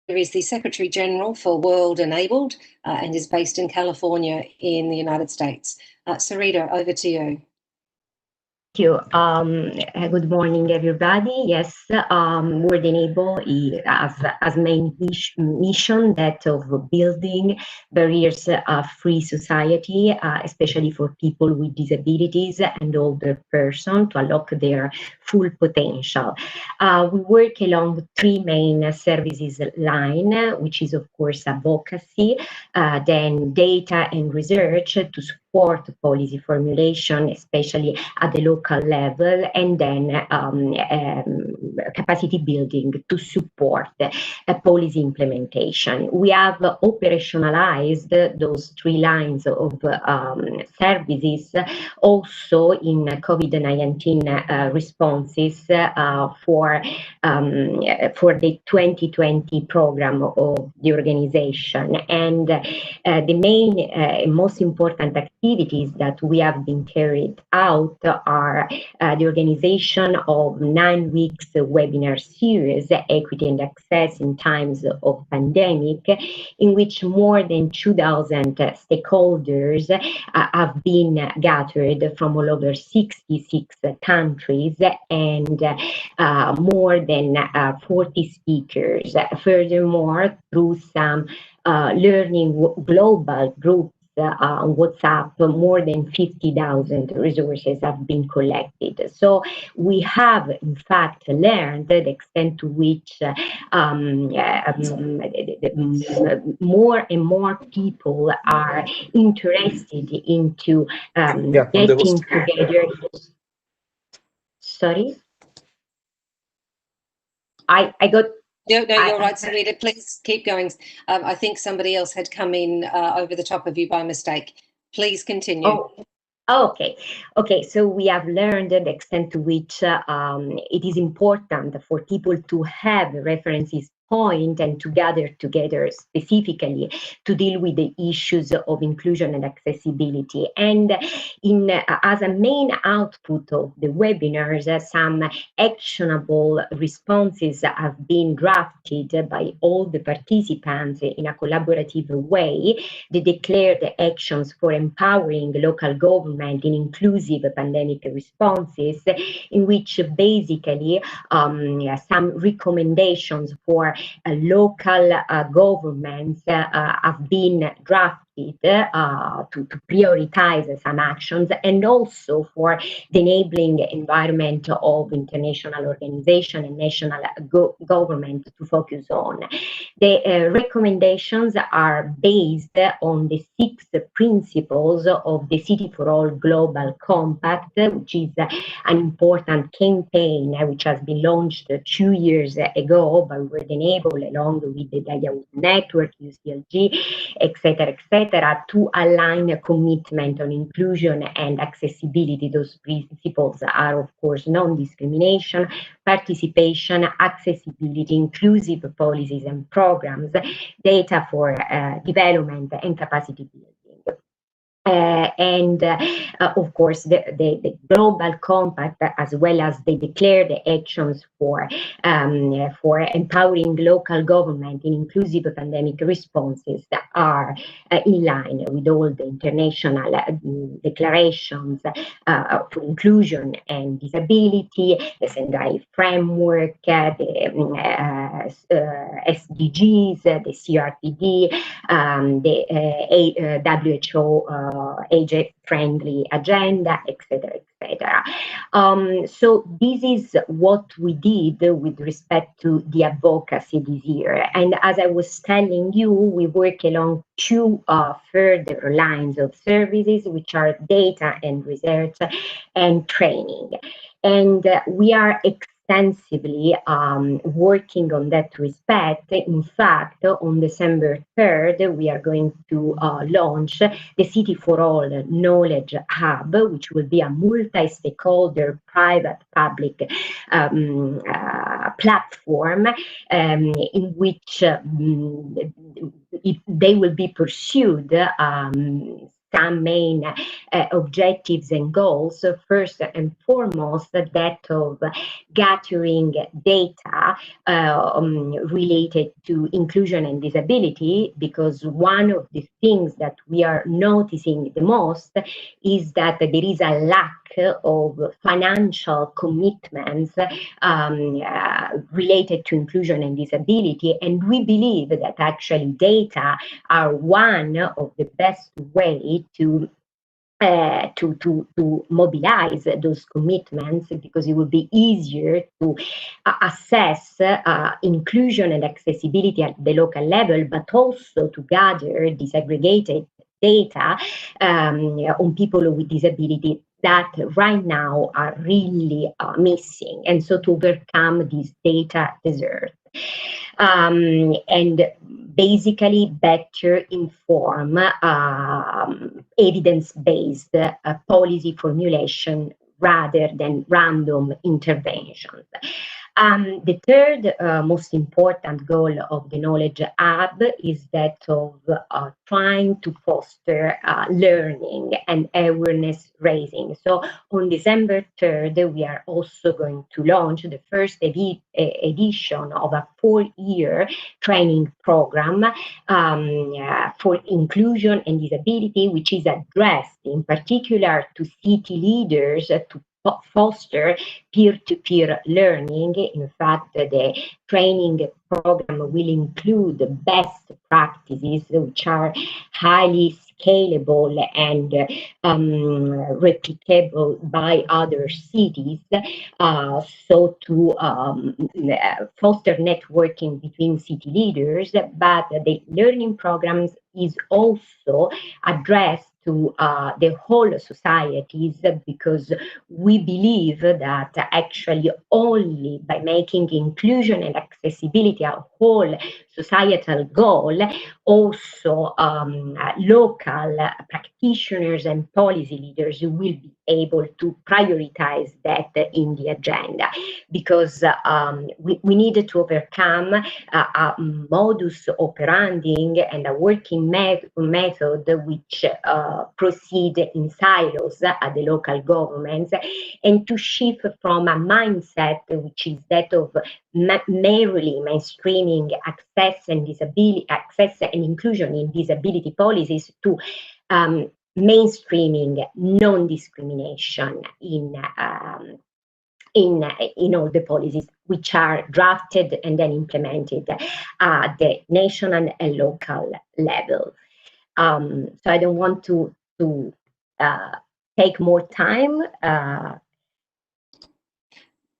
is the Secretary General for World Enabled and is based in California in the United States. Sarita, over to you. Thank you. Good morning, everybody. Yes, World Enable has main mission that of building barriers-free society, especially for people with disabilities and older persons to unlock their full potential. We work along three main services line, which is of course advocacy, then data and research to support policy formulation, especially at the local level, and then capacity building to support policy implementation. We have operationalized those three lines of services also in COVID-19 responses for the 2020 program of the organization. And the main and most important activities that we have been carried out are the organization of 9 weeks webinar series, Equity and Access in Times of Pandemic, in which more than 2,000 stakeholders have been gathered from all over 66 countries and more than 40 speakers. Furthermore, through some learning global groups on WhatsApp, more than 50,000 resources have been collected. So we have, in fact, learned the extent to which more and more people are interested into getting together. Sorry? I got... No, you're right, Sarita. Please keep going. I think somebody else had come in over the top of you by mistake. Please continue. Oh, okay. So we have learned the extent to which it is important for people to have references point and to gather together specifically to deal with the issues of inclusion and accessibility. And as a main output of the webinars, some actionable responses have been drafted by all the participants in a collaborative way. They declare the actions for empowering local government in inclusive pandemic responses, in which basically some recommendations for local governments have been drafted to prioritize some actions, and also for the enabling environment of international organization and national government to focus on. The recommendations are based on the 6 principles of the City for All Global Compact, which is an important campaign which has been launched 2 years ago by World Enable, along with the Dialogue Network, UCLG, etc., to align a commitment on inclusion and accessibility. Those principles are, of course, non-discrimination, participation, accessibility, inclusive policies and programs, data for development and capacity building. Of course, the Global Compact, as well as the declared actions for empowering local government in inclusive pandemic responses, are in line with all the international declarations for inclusion and disability, the Sendai framework, the SDGs, the CRPD, the WHO age-friendly agenda, etc., etc. So this is what we did with respect to the advocacy this year. And as I was telling you, we work along 2 further lines of services, which are data and research and training. And we are extensively working on that respect. In fact, on December 3rd, we are going to launch the City for All Knowledge Hub, which will be a multi-stakeholder private-public platform in which they will be pursued some main objectives and goals. First and foremost, that of gathering data related to inclusion and disability, because one of the things that we are noticing the most is that there is a lack of financial commitments related to inclusion and disability, and we believe that actually data are one of the best way to mobilize those commitments, because it would be easier to assess inclusion and accessibility at the local level, but also to gather disaggregated data on people with disability that right now are really missing, and so to overcome this data desert. And basically better inform evidence-based policy formulation rather than random interventions. The third most important goal of the Knowledge Hub is that of trying to foster learning and awareness raising. So on December 3rd, we are also going to launch the first edition of a 4-year training program for inclusion and disability, which is addressed in particular to city leaders to foster peer-to-peer learning. In fact, the training program will include best practices which are highly scalable and replicable by other cities, so to foster networking between city leaders. But the learning programs is also addressed to the whole societies, because we believe that actually only by making inclusion and accessibility a whole societal goal, also local practitioners and policy leaders will be able to prioritize that in the agenda, because we need to overcome a modus operandi and a working method which proceed in silos at the local governments, and to shift from a mindset which is that of merely mainstreaming access and inclusion in disability policies to mainstreaming non-discrimination in all the policies which are drafted and then implemented at the national and local level. So I don't want to take more time.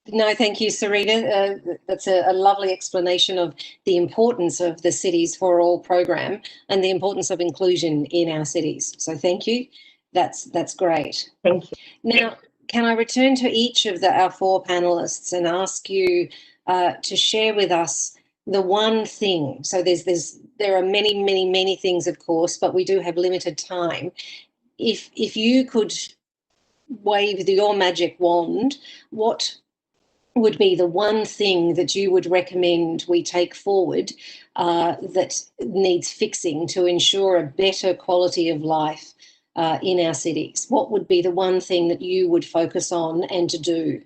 No, thank you, Sarita. That's a lovely explanation of the importance of the Cities for All program and the importance of inclusion in our cities. So thank you. That's great. Thank you. Now, can I return to each of our 4 panelists and ask you to share with us the one thing? So there are many things, of course, but we do have limited time. If you could wave your magic wand, what would be the one thing that you would recommend we take forward that needs fixing to ensure a better quality of life in our cities? What would be the one thing that you would focus on and to do?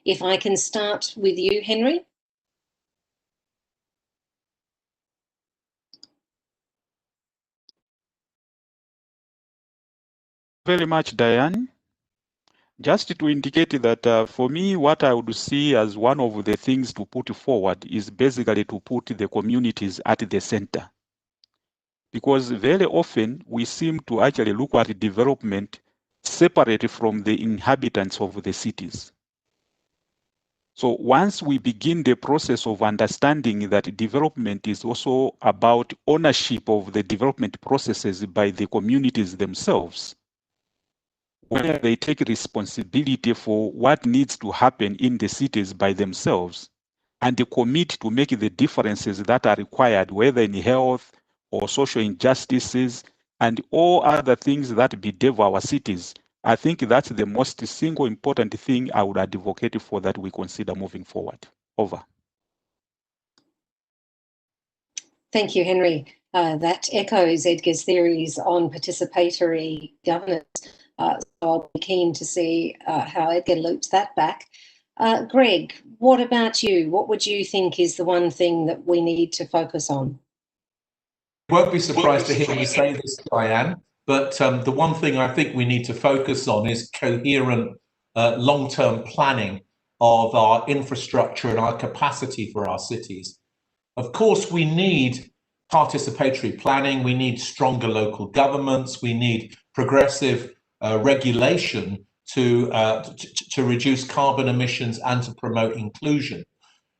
If I can start with you, Henry. Very much, Diane. Just to indicate that for me, what I would see as one of the things to put forward is basically to put the communities at the center. Because very often we seem to actually look at development separate from the inhabitants of the cities. So once we begin the process of understanding that development is also about ownership of the development processes by the communities themselves, where they take responsibility for what needs to happen in the cities by themselves and they commit to make the differences that are required, whether in health or social injustices and all other things that bedevil our cities, I think that's the most single important thing I would advocate for that we consider moving forward. Over. Thank you, Henry. That echoes Edgar's theories on participatory governance. So I'll be keen to see how Edgar loops that back. Greg, what about you? What would you think is the one thing that we need to focus on? You won't be surprised to hear me say this, Diane, but the one thing I think we need to focus on is coherent long-term planning of our infrastructure and our capacity for our cities. Of course, we need participatory planning, we need stronger local governments, we need progressive regulation to reduce carbon emissions and to promote inclusion.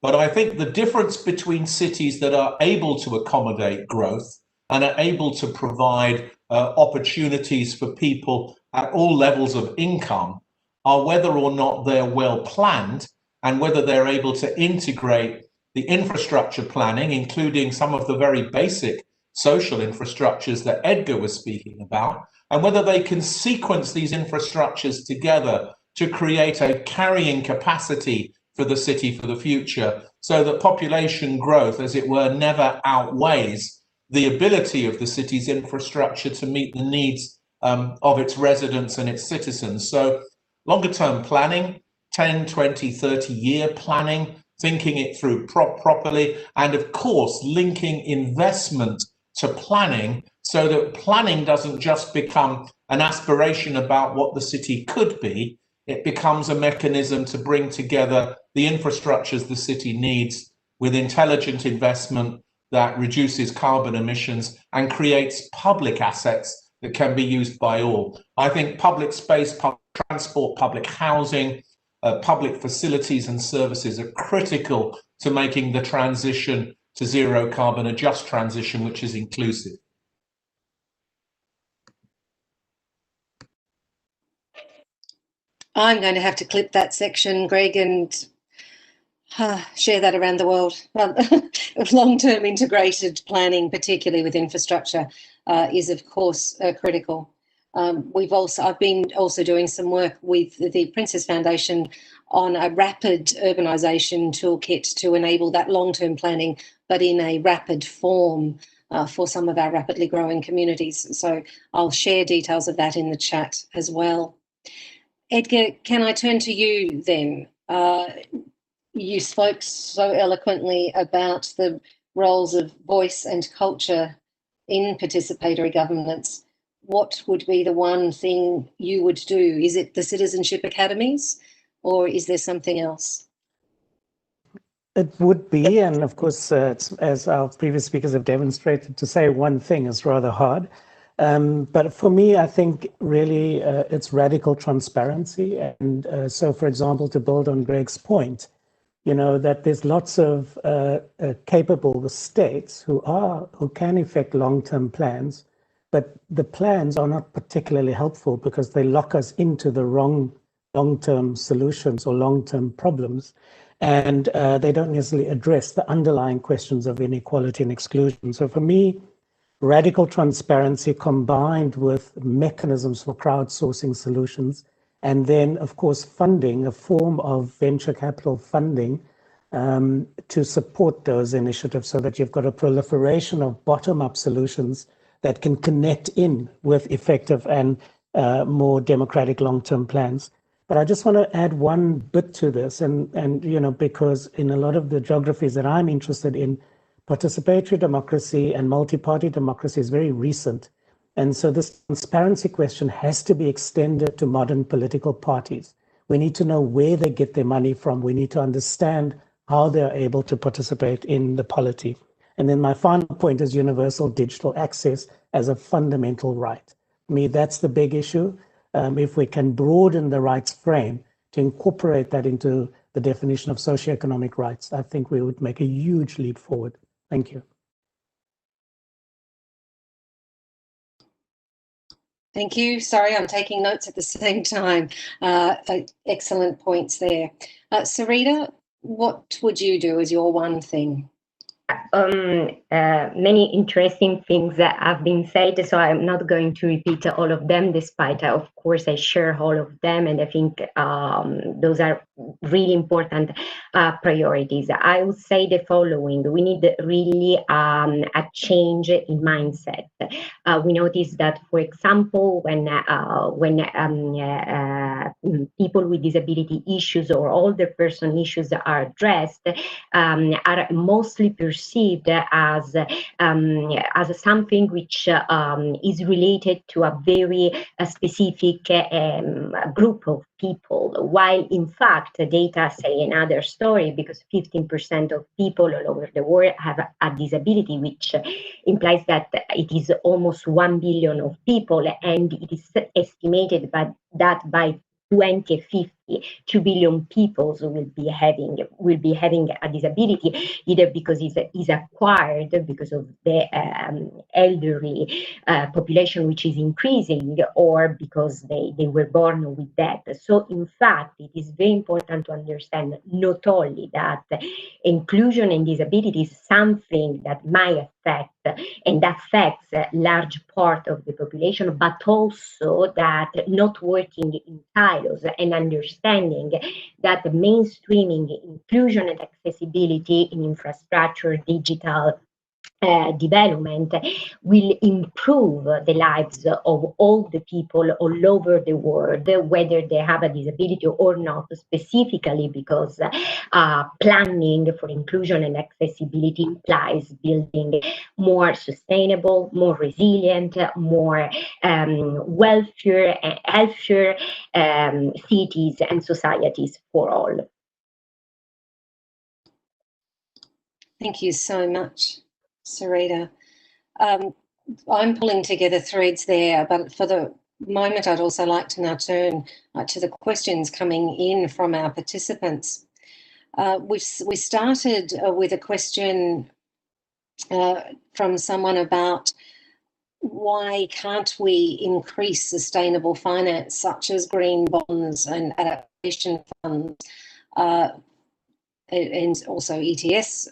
But I think the difference between cities that are able to accommodate growth and are able to provide opportunities for people at all levels of income are whether or not they're well planned and whether they're able to integrate the infrastructure planning, including some of the very basic social infrastructures that Edgar was speaking about, and whether they can sequence these infrastructures together to create a carrying capacity for the city for the future, so that population growth, as it were, never outweighs the ability of the city's infrastructure to meet the needs of its residents and its citizens. So longer term planning, 10, 20, 30-year planning, thinking it through properly, and of course, linking investment to planning so that planning doesn't just become an aspiration about what the city could be, it becomes a mechanism to bring together the infrastructures the city needs with intelligent investment that reduces carbon emissions and creates public assets that can be used by all. I think public space, public transport, public housing, public facilities and services are critical to making the transition to zero carbon, a just transition which is inclusive. I'm going to have to clip that section, Greg, and share that around the world. Long-term integrated planning, particularly with infrastructure, is of course critical. I've been also doing some work with the Princess Foundation on a rapid urbanisation toolkit to enable that long-term planning, but in a rapid form for some of our rapidly growing communities. So I'll share details of that in the chat as well. Edgar, can I turn to you then? You spoke so eloquently about the roles of voice and culture in participatory governance. What would be the one thing you would do? Is it the citizenship academies, or is there something else? It would be, and of course, as our previous speakers have demonstrated, to say one thing is rather hard. But for me, I think really it's radical transparency. And so, for example, to build on Greg's point, you know, that there's lots of capable states who can effect long-term plans, but the plans are not particularly helpful because they lock us into the wrong long-term solutions or long-term problems. And they don't necessarily address the underlying questions of inequality and exclusion. So for me, radical transparency combined with mechanisms for crowdsourcing solutions, and then, of course, funding, a form of venture capital funding to support those initiatives so that you've got a proliferation of bottom-up solutions that can connect in with effective and more democratic long-term plans. But I just want to add one bit to this, and you know, because in a lot of the geographies that I'm interested in, participatory democracy and multi-party democracy is very recent. And so this transparency question has to be extended to modern political parties. We need to know where they get their money from. We need to understand how they're able to participate in the polity. And then my final point is universal digital access as a fundamental right. For me, that's the big issue. If we can broaden the rights frame to incorporate that into the definition of socioeconomic rights, I think we would make a huge leap forward. Thank you. Thank you. Sorry, I'm taking notes at the same time. Excellent points there. Sarita, what would you do as your one thing? Many interesting things that have been said, so I'm not going to repeat all of them, despite, of course, I share all of them, and I think those are really important priorities. I would say the following: we need really a change in mindset. We notice that, for example, when people with disability issues or older person issues are addressed, are mostly perceived as something which is related to a very specific group of people, while in fact data say another story, because 15% of people all over the world have a disability, which implies that it is almost 1 billion of people, and it is estimated that by 2050, 2 billion people will be having a disability, either because it's acquired because of the elderly population which is increasing, or because they were born with that. So in fact, it is very important to understand not only that inclusion and disability is something that might affect and affects a large part of the population, but also that not working in silos and understanding that mainstreaming inclusion and accessibility in infrastructure, digital development will improve the lives of all the people all over the world, whether they have a disability or not, specifically because planning for inclusion and accessibility implies building more sustainable, more resilient, more wealthier and healthier cities and societies for all. Thank you so much, Sarita. I'm pulling together threads there, but for the moment, I'd also like to now turn to the questions coming in from our participants. We started with a question from someone about why can't we increase sustainable finance, such as green bonds and adaptation funds, and also ETS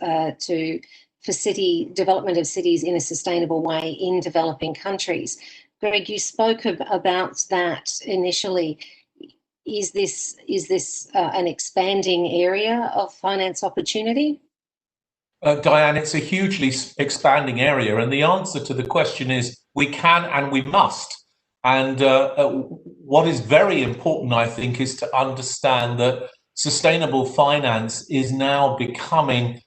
for city development of cities in a sustainable way in developing countries. Greg, you spoke about that initially. Is this an expanding area of finance opportunity? Diane, it's a hugely expanding area, and the answer to the question is we can and we must. And what is very important, I think, is to understand that sustainable finance is now becoming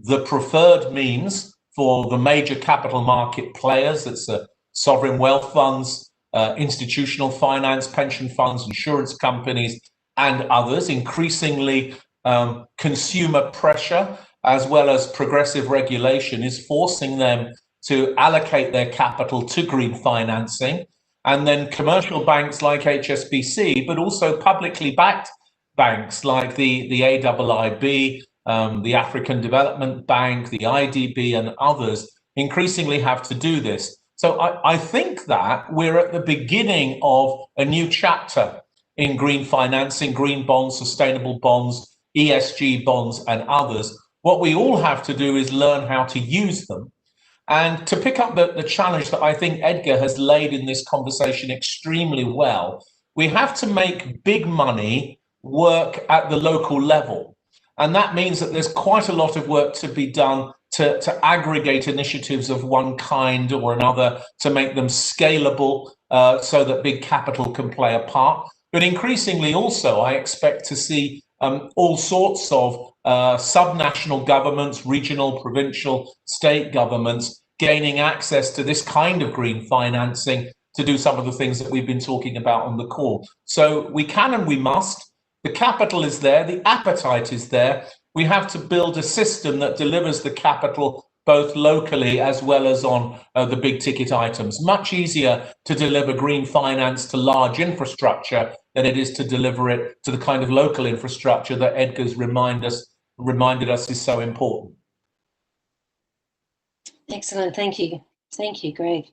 the preferred means for the major capital market players. That's sovereign wealth funds, institutional finance, pension funds, insurance companies, and others. Increasingly, consumer pressure as well as progressive regulation is forcing them to allocate their capital to green financing. And then commercial banks like HSBC, but also publicly backed banks like the AIIB, the African Development Bank, the IDB, and others increasingly have to do this. So I think that we're at the beginning of a new chapter in green financing, green bonds, sustainable bonds, ESG bonds, and others. What we all have to do is learn how to use them. And to pick up the challenge that I think Edgar has laid in this conversation extremely well, we have to make big money work at the local level. And that means that there's quite a lot of work to be done to aggregate initiatives of one kind or another, to make them scalable so that big capital can play a part. But increasingly also, I expect to see all sorts of subnational governments, regional, provincial, state governments gaining access to this kind of green financing to do some of the things that we've been talking about on the call. So we can and we must. The capital is there, the appetite is there. We have to build a system that delivers the capital both locally as well as on the big ticket items. Much easier to deliver green finance to large infrastructure than it is to deliver it to the kind of local infrastructure that Edgar's reminded us is so important. Excellent, thank you. Thank you, Greg.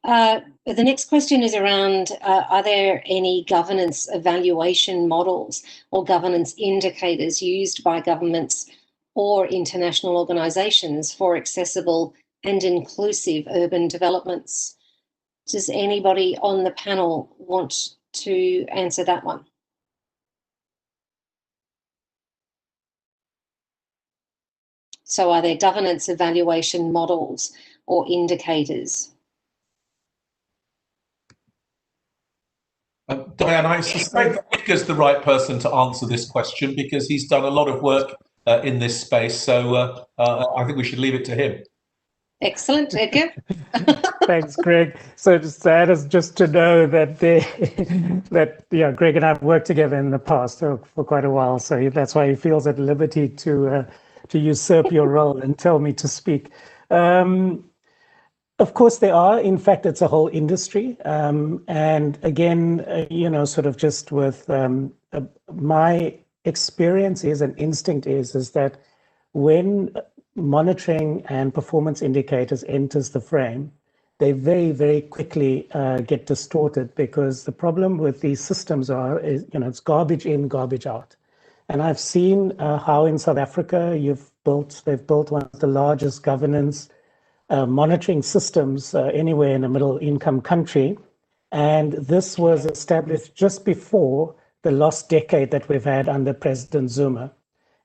The next question is around, are there any governance evaluation models or governance indicators used by governments or international organisations for accessible and inclusive urban developments? Does anybody on the panel want to answer that one? So are there governance evaluation models or indicators? Diane, I suspect Edgar's the right person to answer this question because he's done a lot of work in this space. So I think we should leave it to him. Excellent, Edgar. Thanks, Greg. So just to know that Greg and I have worked together in the past for quite a while. So that's why he feels at liberty to usurp your role and tell me to speak. Of course, there are. In fact, it's a whole industry. And again, sort of just with my experience is and instinct is that when monitoring and performance indicators enters the frame, they very, very quickly get distorted because the problem with these systems is, it's garbage in, garbage out. And I've seen how in South Africa they've built one of the largest governance monitoring systems anywhere in a middle income country. And this was established just before the lost decade that we've had under President Zuma.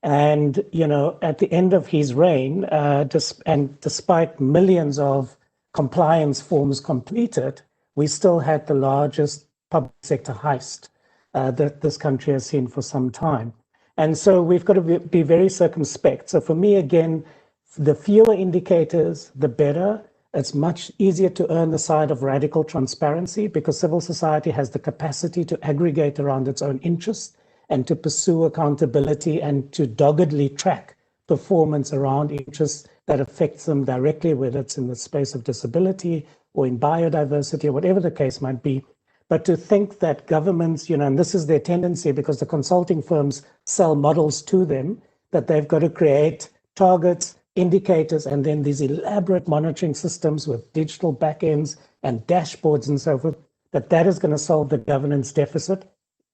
And, at the end of his reign, despite millions of compliance forms completed, we still had the largest public sector heist that this country has seen for some time. And so we've got to be very circumspect. So for me, again, the fewer indicators, the better. It's much easier to earn the side of radical transparency because civil society has the capacity to aggregate around its own interests and to pursue accountability and to doggedly track performance around interests that affects them directly, whether it's in the space of disability or in biodiversity or whatever the case might be. But to think that governments, and this is their tendency because the consulting firms sell models to them, that they've got to create targets, indicators, and then these elaborate monitoring systems with digital backends and dashboards and so forth, that is going to solve the governance deficit.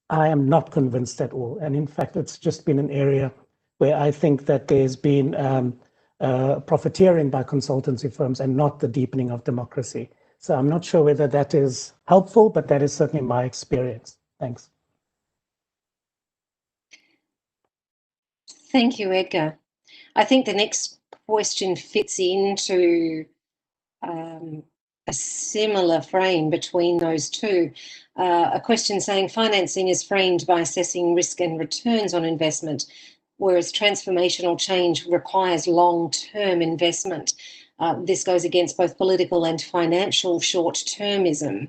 I am not convinced at all. And in fact, it's just been an area where I think that there's been profiteering by consultancy firms and not the deepening of democracy. So I'm not sure whether that is helpful, but that is certainly my experience. Thanks. Thank you, Edgar. I think the next question fits into a similar frame between those two. A question saying financing is framed by assessing risk and returns on investment, whereas transformational change requires long-term investment. This goes against both political and financial short-termism.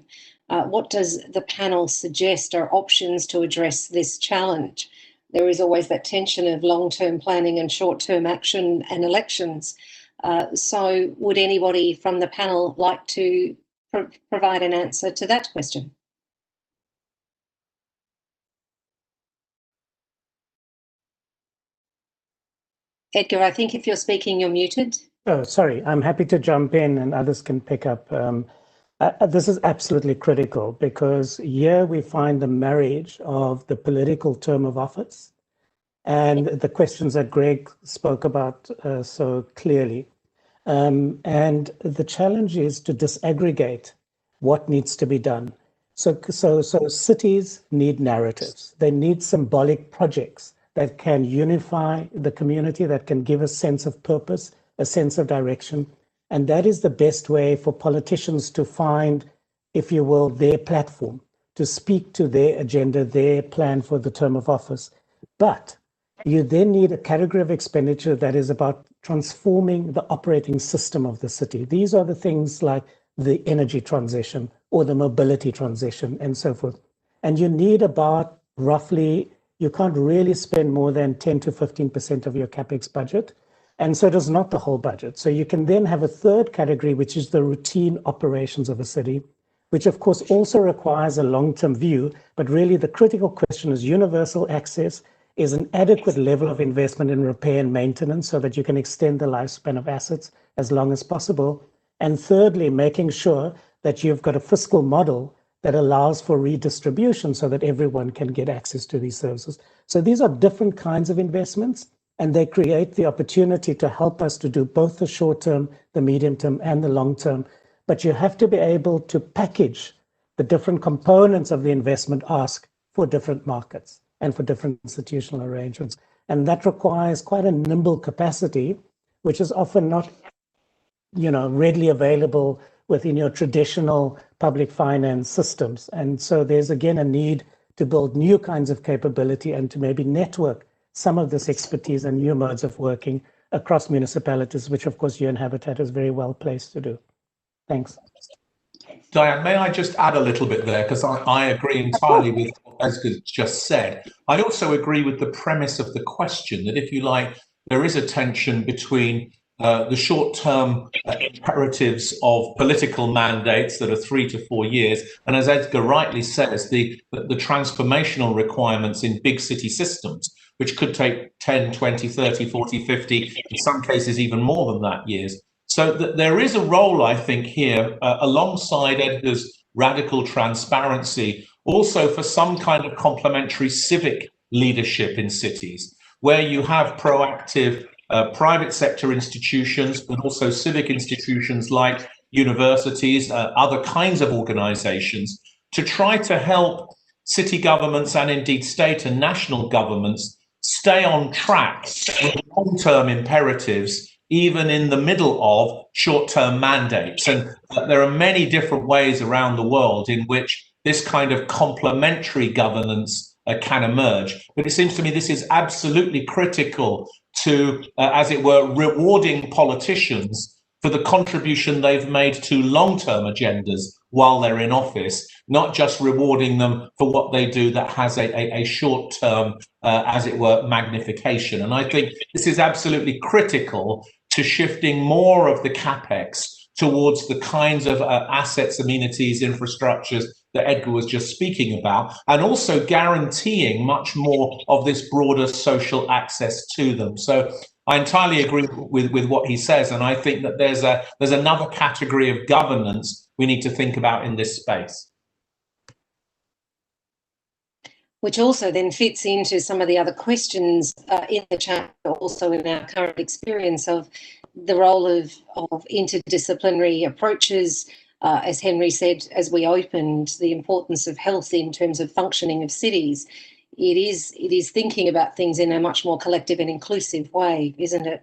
What does the panel suggest are options to address this challenge? There is always that tension of long-term planning and short-term action and elections. So would anybody from the panel like to provide an answer to that question? Edgar, I think if you're speaking, you're muted. Oh, sorry. I'm happy to jump in and others can pick up. This is absolutely critical because here we find the marriage of the political term of office and the questions that Greg spoke about so clearly. And the challenge is to disaggregate what needs to be done. So cities need narratives. They need symbolic projects that can unify the community, that can give a sense of purpose, a sense of direction. And that is the best way for politicians to find, if you will, their platform, to speak to their agenda, their plan for the term of office. But you then need a category of expenditure that is about transforming the operating system of the city. These are the things like the energy transition or the mobility transition and so forth. And you need about roughly, you can't really spend more than 10 to 15% of your CapEx budget. And so it is not the whole budget. So you can then have a third category, which is the routine operations of a city, which of course also requires a long-term view. But really the critical question is universal access is an adequate level of investment in repair and maintenance so that you can extend the lifespan of assets as long as possible. And thirdly, making sure that you've got a fiscal model that allows for redistribution so that everyone can get access to these services. So these are different kinds of investments. And they create the opportunity to help us to do both the short term, the medium term, and the long term. But you have to be able to package the different components of the investment ask for different markets and for different institutional arrangements. And that requires quite a nimble capacity, which is often not, readily available within your traditional public finance systems. And so there's again a need to build new kinds of capability and to maybe network some of this expertise and new modes of working across municipalities, which of course UN Habitat is very well placed to do. Thanks. Diane, may I just add a little bit there, because I agree entirely with what Özgür just said. I also agree with the premise of the question that, if you like, there is a tension between the short-term imperatives of political mandates that are 3 to 4 years, and as Özgür rightly says, the transformational requirements in big city systems, which could take 10, 20, 30, 40, 50, in some cases even more than that years. So there is a role, I think, here, alongside Edgar's radical transparency, also for some kind of complementary civic leadership in cities, where you have proactive private sector institutions, but also civic institutions like universities, other kinds of organizations, to try to help city governments and indeed state and national governments stay on track with long-term imperatives, even in the middle of short-term mandates. And there are many different ways around the world in which this kind of complementary governance can emerge. But it seems to me this is absolutely critical to, as it were, rewarding politicians for the contribution they've made to long-term agendas while they're in office, not just rewarding them for what they do that has a short-term, as it were, magnification. And I think this is absolutely critical to shifting more of the capex towards the kinds of assets, amenities, infrastructures that Edgar was just speaking about, and also guaranteeing much more of this broader social access to them. So I entirely agree with what he says, and I think that there's another category of governance we need to think about in this space. Which also then fits into some of the other questions in the chat, also in our current experience of the role of interdisciplinary approaches. As Henry said, as we opened, the importance of health in terms of functioning of cities. It is thinking about things in a much more collective and inclusive way, isn't it?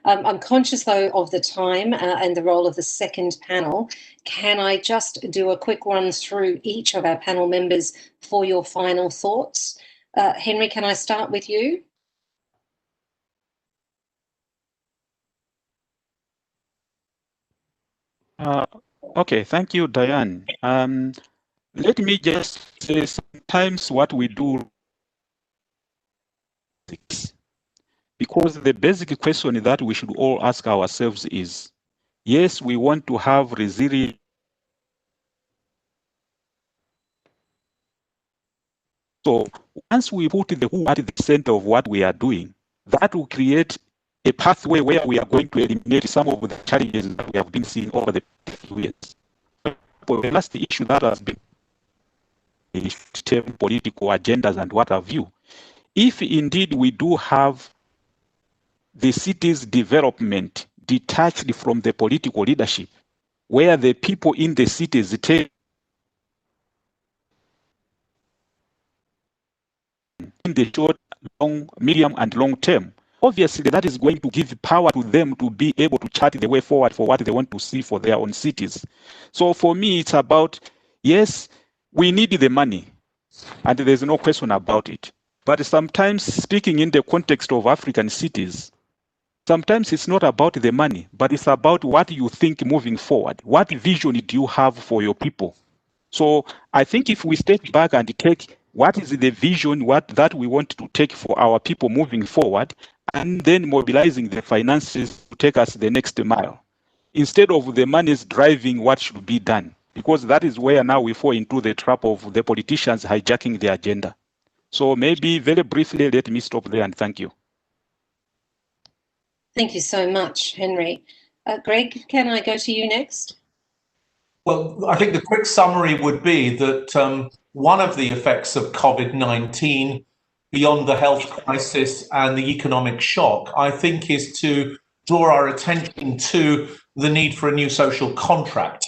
I'm conscious, though, of the time and the role of the second panel. Can I just do a quick run through each of our panel members for your final thoughts? Henry, can I start with you? Okay, thank you, Diane. Let me just say, sometimes what we do, because the basic question that we should all ask ourselves is, yes, we want to have resilience. So once we put the who at the center of what we are doing, that will create a pathway where we are going to eliminate some of the challenges that we have been seeing over the few years. For the last issue that has been political agendas and what have you, if indeed we do have the city's development detached from the political leadership, where the people in the cities take in the short, long, medium, and long term, obviously that is going to give power to them to be able to chart the way forward for what they want to see for their own cities. So for me, it's about, yes, we need the money, and there's no question about it. But sometimes, speaking in the context of African cities, sometimes it's not about the money, but it's about what you think moving forward. What vision do you have for your people? So I think if we step back and take what is the vision, that we want to take for our people moving forward, and then mobilizing the finances to take us the next mile, instead of the monies driving what should be done, because that is where now we fall into the trap of the politicians hijacking the agenda. So maybe very briefly, let me stop there and thank you. Thank you so much, Henry. Greg, can I go to you next? Well, I think the quick summary would be that one of the effects of COVID-19 beyond the health crisis and the economic shock, I think, is to draw our attention to the need for a new social contract.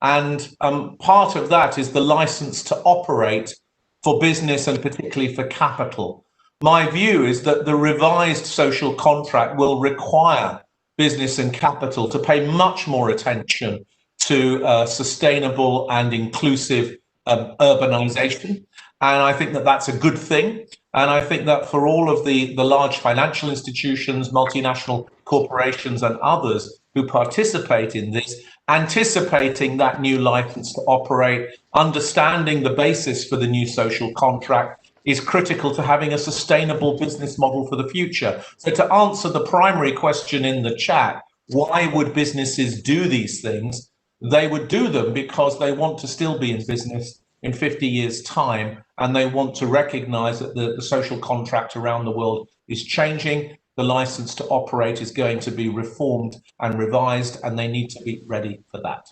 And part of that is the license to operate for business and particularly for capital. My view is that the revised social contract will require business and capital to pay much more attention to sustainable and inclusive urbanization. And I think that that's a good thing. And I think that for all of the large financial institutions, multinational corporations and others who participate in this, anticipating that new license to operate, understanding the basis for the new social contract is critical to having a sustainable business model for the future. So to answer the primary question in the chat, why would businesses do these things? They would do them because they want to still be in business in 50 years' time, and they want to recognize that the social contract around the world is changing. The license to operate is going to be reformed and revised, and they need to be ready for that.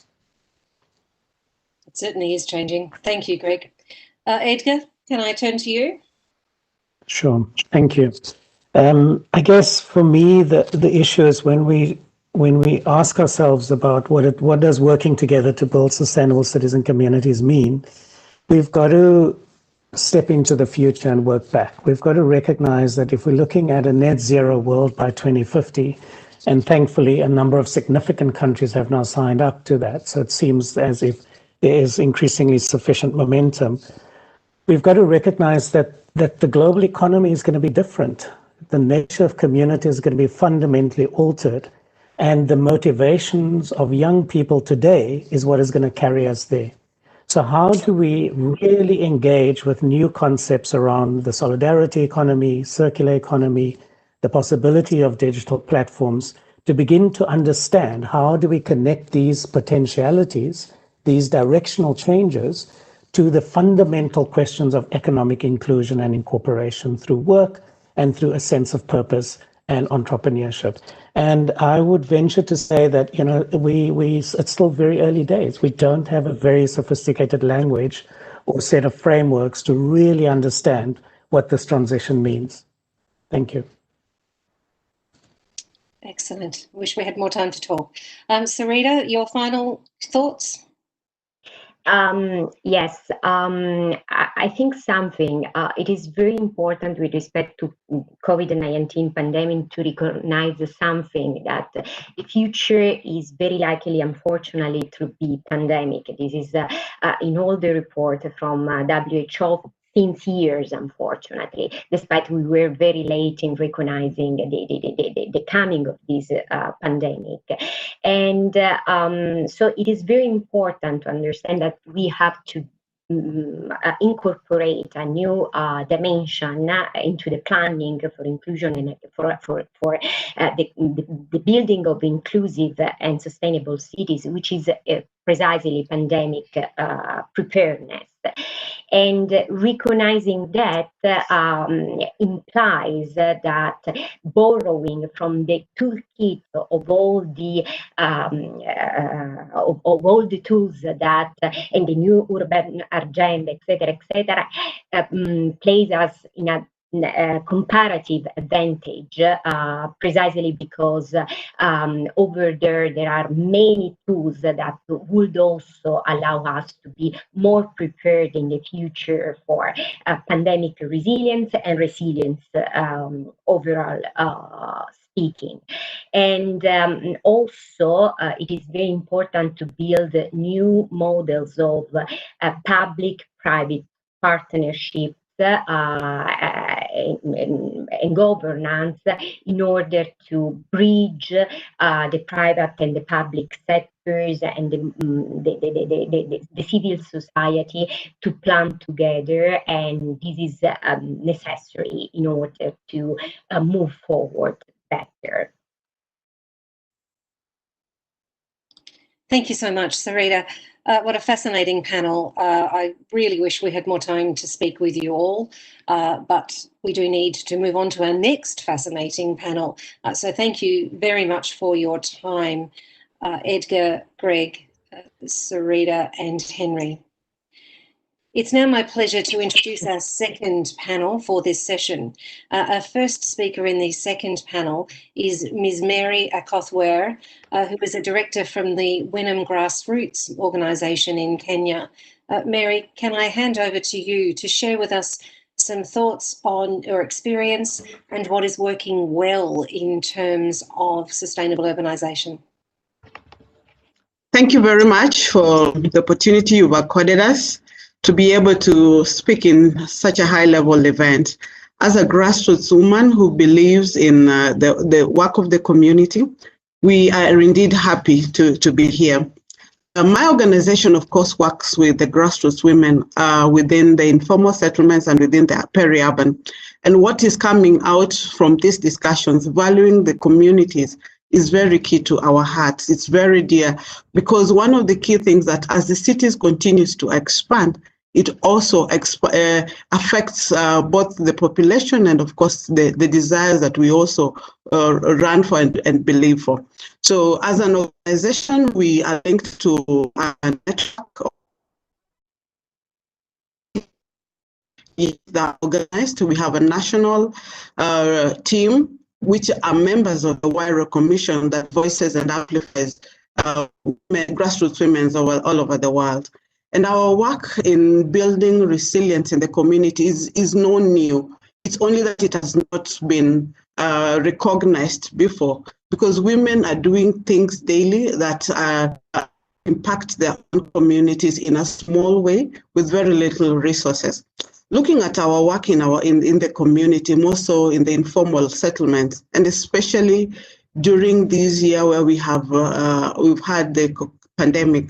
It certainly is changing. Thank you, Greg. Edgar, can I turn to you? Sure, thank you. I guess for me, the issue is when we ask ourselves about what does working together to build sustainable cities and communities mean, we've got to step into the future and work back. We've got to recognize that if we're looking at a net zero world by 2050, and thankfully a number of significant countries have now signed up to that, so it seems as if there is increasingly sufficient momentum, we've got to recognize that the global economy is going to be different. The nature of community is going to be fundamentally altered, and the motivations of young people today is what is going to carry us there. So how do we really engage with new concepts around the solidarity economy, circular economy, the possibility of digital platforms, to begin to understand how do we connect these potentialities, these directional changes, to the fundamental questions of economic inclusion and incorporation through work and through a sense of purpose and entrepreneurship. And I would venture to say that, you know, it's still very early days. We don't have a very sophisticated language or set of frameworks to really understand what this transition means. Thank you. Excellent. Wish we had more time to talk. Sarita, your final thoughts? Yes, I think it is very important with respect to COVID-19 pandemic to recognize something, that the future is very likely, unfortunately, to be pandemic. This is in all the report from WHO since years, unfortunately, despite we were very late in recognizing the coming of this pandemic. And so it is very important to understand that we have to incorporate a new dimension into the planning for inclusion and for the building of inclusive and sustainable cities, which is precisely pandemic preparedness. And recognizing that implies that borrowing from the toolkit of all the tools that and the new urban agenda, etc., plays us in a comparative advantage, precisely because over there are many tools that would also allow us to be more prepared in the future for pandemic resilience and resilience overall speaking. And also it is very important to build new models of public-private partnerships and governance in order to bridge the private and the public sectors and the civil society to plan together, and this is necessary in order to move forward better. Thank you so much, Sarita. What a fascinating panel. I really wish we had more time to speak with you all, but we do need to move on to our next fascinating panel. So thank you very much for your time, Edgar, Greg, Sarita and Henry. It's now my pleasure to introduce our second panel for this session. Our first speaker in the second panel is Ms. Mary Akothwere, who is a director from the Wenham Grassroots organisation in Kenya. Mary, can I hand over to you to share with us some thoughts on your experience and what is working well in terms of sustainable urbanisation? Thank you very much for the opportunity you've accorded us to be able to speak in such a high-level event. As a grassroots woman who believes in the work of the community, we are indeed happy to be here. My organization, of course, works with the grassroots women within the informal settlements and within the peri-urban. And what is coming out from these discussions, valuing the communities, is very key to our hearts. It's very dear, because one of the key things that as the cities continues to expand, it also affects both the population and, of course, the desires that we also run for and believe for. So as an organization, we are linked to a network that organized. We have a national team which are members of the WIRO Commission that voices and amplifies grassroots women all over the world. And our work in building resilience in the community is no new. It's only that it has not been recognized before, because women are doing things daily that impact their own communities in a small way with very little resources. Looking at our work in the community, more so in the informal settlements, and especially during this year where we've had the pandemic,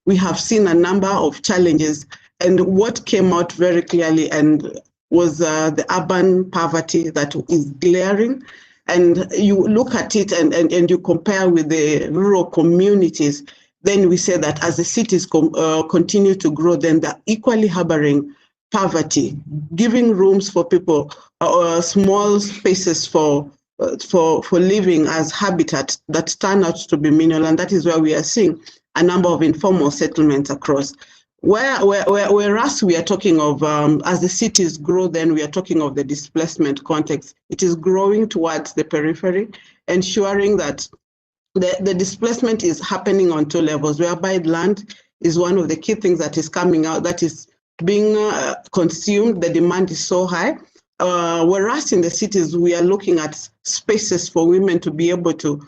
we have seen a number of challenges. And what came out very clearly and was the urban poverty that is glaring. And you look at it and you compare with the rural communities, then we say that as the cities continue to grow, then they're equally harboring poverty, giving rooms for people, small spaces for living as habitat that turn out to be minimal. And that is where we are seeing a number of informal settlements across. Whereas we are talking of, as the cities grow, then we are talking of the displacement context. It is growing towards the periphery, ensuring that the displacement is happening on two levels, whereby land is one of the key things that is coming out, that is being consumed. The demand is so high. Whereas in the cities, we are looking at spaces for women to be able to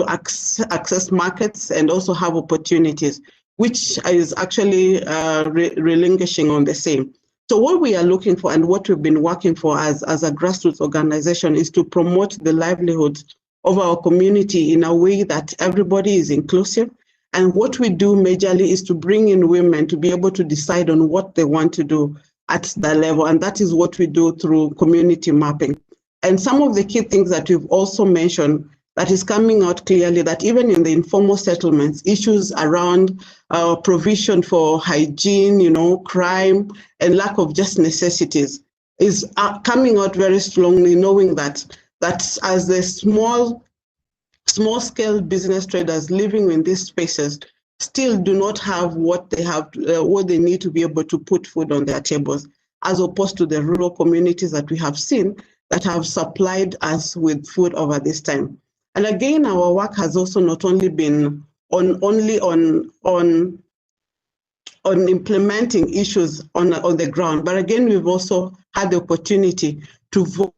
access markets and also have opportunities, which is actually relinquishing on the same. So what we are looking for and what we've been working for as a grassroots organization is to promote the livelihoods of our community in a way that everybody is inclusive. And what we do majorly is to bring in women to be able to decide on what they want to do at that level. And that is what we do through community mapping. And some of the key things that we've also mentioned that is coming out clearly, that even in the informal settlements, issues around provision for hygiene, crime, and lack of just necessities is coming out very strongly, knowing that as the small-scale business traders living in these spaces still do not have what they need to be able to put food on their tables, as opposed to the rural communities that we have seen that have supplied us with food over this time. And again, our work has also not only been on implementing issues on the ground, but again, we've also had the opportunity to vote.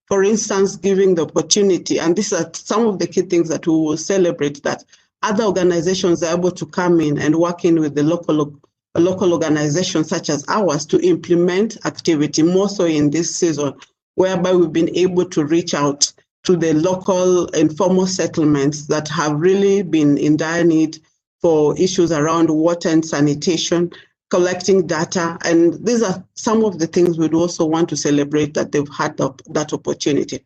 For instance, giving the opportunity, and these are some of the key things that we will celebrate, that other organizations are able to come in and work in with the local organizations such as ours to implement activity, more so in this season, whereby we've been able to reach out to the local informal settlements that have really been in dire need for issues around water and sanitation, collecting data. And these are some of the things we'd also want to celebrate, that they've had that opportunity.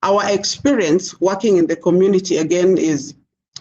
Our experience working in the community, again, is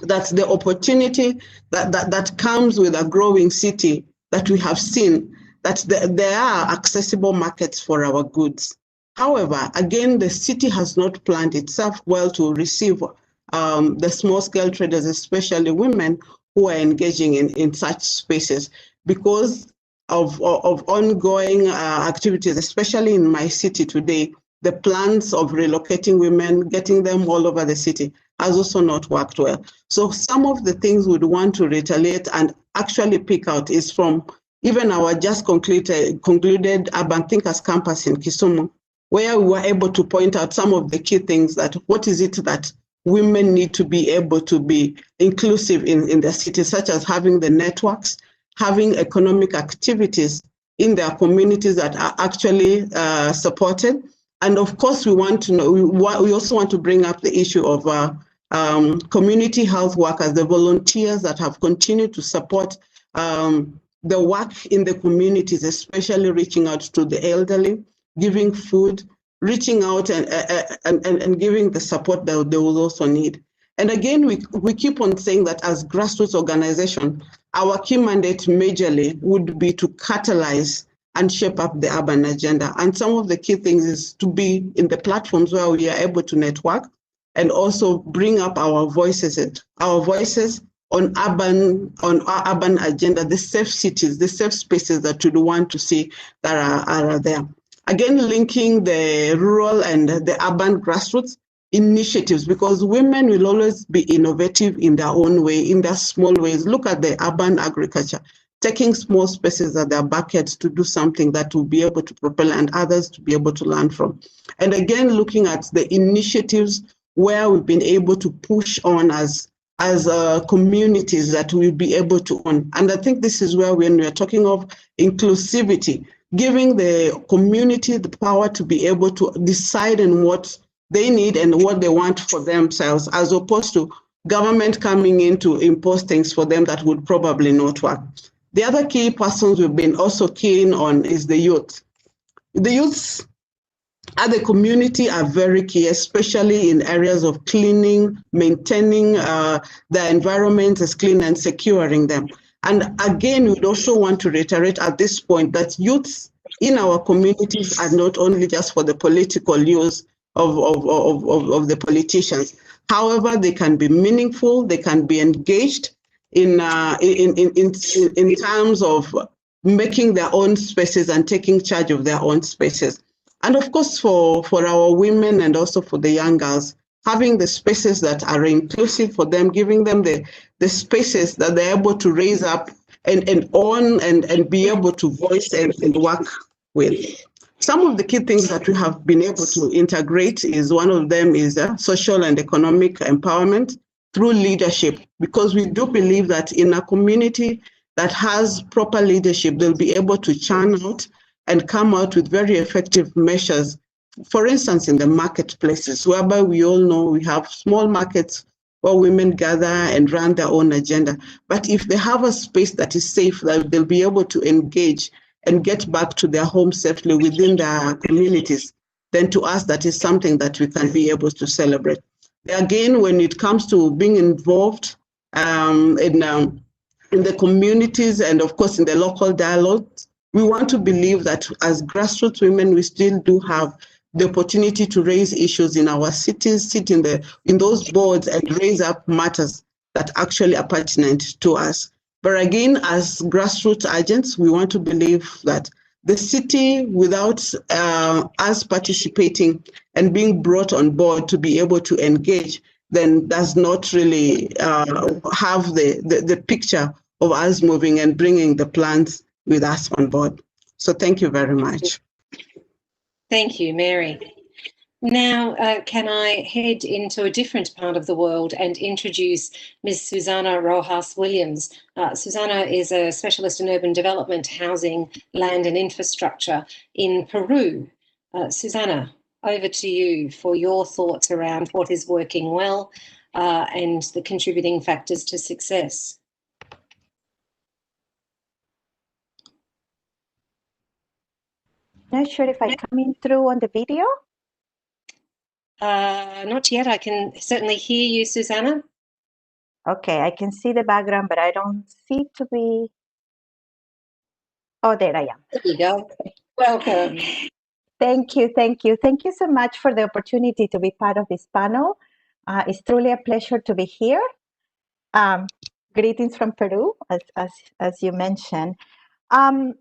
that the opportunity that comes with a growing city, that we have seen that there are accessible markets for our goods. However, again, the city has not planned itself well to receive the small-scale traders, especially women, who are engaging in such spaces because of ongoing activities, especially in my city today. The plans of relocating women, getting them all over the city, has also not worked well. So some of the things we'd want to retaliate and actually pick out is from even our just concluded Urban Thinkers Campus in Kisumu, where we were able to point out some of the key things that what is it that women need to be able to be inclusive in the city, such as having the networks, having economic activities in their communities that are actually supported. And of course, we want to know, we also want to bring up the issue of community health workers, the volunteers that have continued to support the work in the communities, especially reaching out to the elderly, giving food, reaching out and giving the support that they will also need. And again, we keep on saying that as grassroots organization, our key mandate majorly would be to catalyze and shape up the urban agenda. And some of the key things is to be in the platforms where we are able to network and also bring up our voices on our urban agenda, the safe cities, the safe spaces that we want to see that are there. Again, linking the rural and the urban grassroots initiatives, because women will always be innovative in their own way, in their small ways. Look at the urban agriculture, taking small spaces at their backyards to do something that will be able to propel and others to be able to learn from. And again, looking at the initiatives where we've been able to push on as communities that we'll be able to own. And I think this is where when we're talking of inclusivity, giving the community the power to be able to decide on what they need and what they want for themselves, as opposed to government coming in to impose things for them that would probably not work. The other key persons we've been also keen on is the youth. The youths at the community are very key, especially in areas of cleaning, maintaining the environment as clean and securing them. And again, we'd also want to reiterate at this point that youths in our communities are not only just for the political use of the politicians. However, they can be meaningful, they can be engaged in terms of making their own spaces and taking charge of their own spaces. And of course, for our women and also for the young girls, having the spaces that are inclusive for them, giving them the spaces that they're able to raise up and own and be able to voice and work with. Some of the key things that we have been able to integrate is one of them is social and economic empowerment through leadership, because we do believe that in a community that has proper leadership, they'll be able to churn out and come out with very effective measures. For instance, in the marketplaces, whereby we all know we have small markets where women gather and run their own agenda. But if they have a space that is safe, that they'll be able to engage and get back to their home safely within their communities, then to us, that is something that we can be able to celebrate. Again, when it comes to being involved in the communities and of course in the local dialogues, we want to believe that as grassroots women, we still do have the opportunity to raise issues in our cities, sit in those boards and raise up matters that actually are pertinent to us. But again, as grassroots agents, we want to believe that the city, without us participating and being brought on board to be able to engage, then does not really have the picture of us moving and bringing the plans with us on board. So thank you very much. Thank you, Mary. Now, can I head into a different part of the world and introduce Ms. Susana Rojas Williams. Susana is a specialist in urban development, housing, land and infrastructure in Peru. Susana, over to you for your thoughts around what is working well and the contributing factors to success. Not sure if I come in through on the video. Not yet. I can certainly hear you, Susana. Okay, I can see the background, but I don't see to be. Oh, there I am. There you go. Welcome. Thank you, thank you. Thank you so much for the opportunity to be part of this panel. It's truly a pleasure to be here. greetings from Peru, as you mentioned. I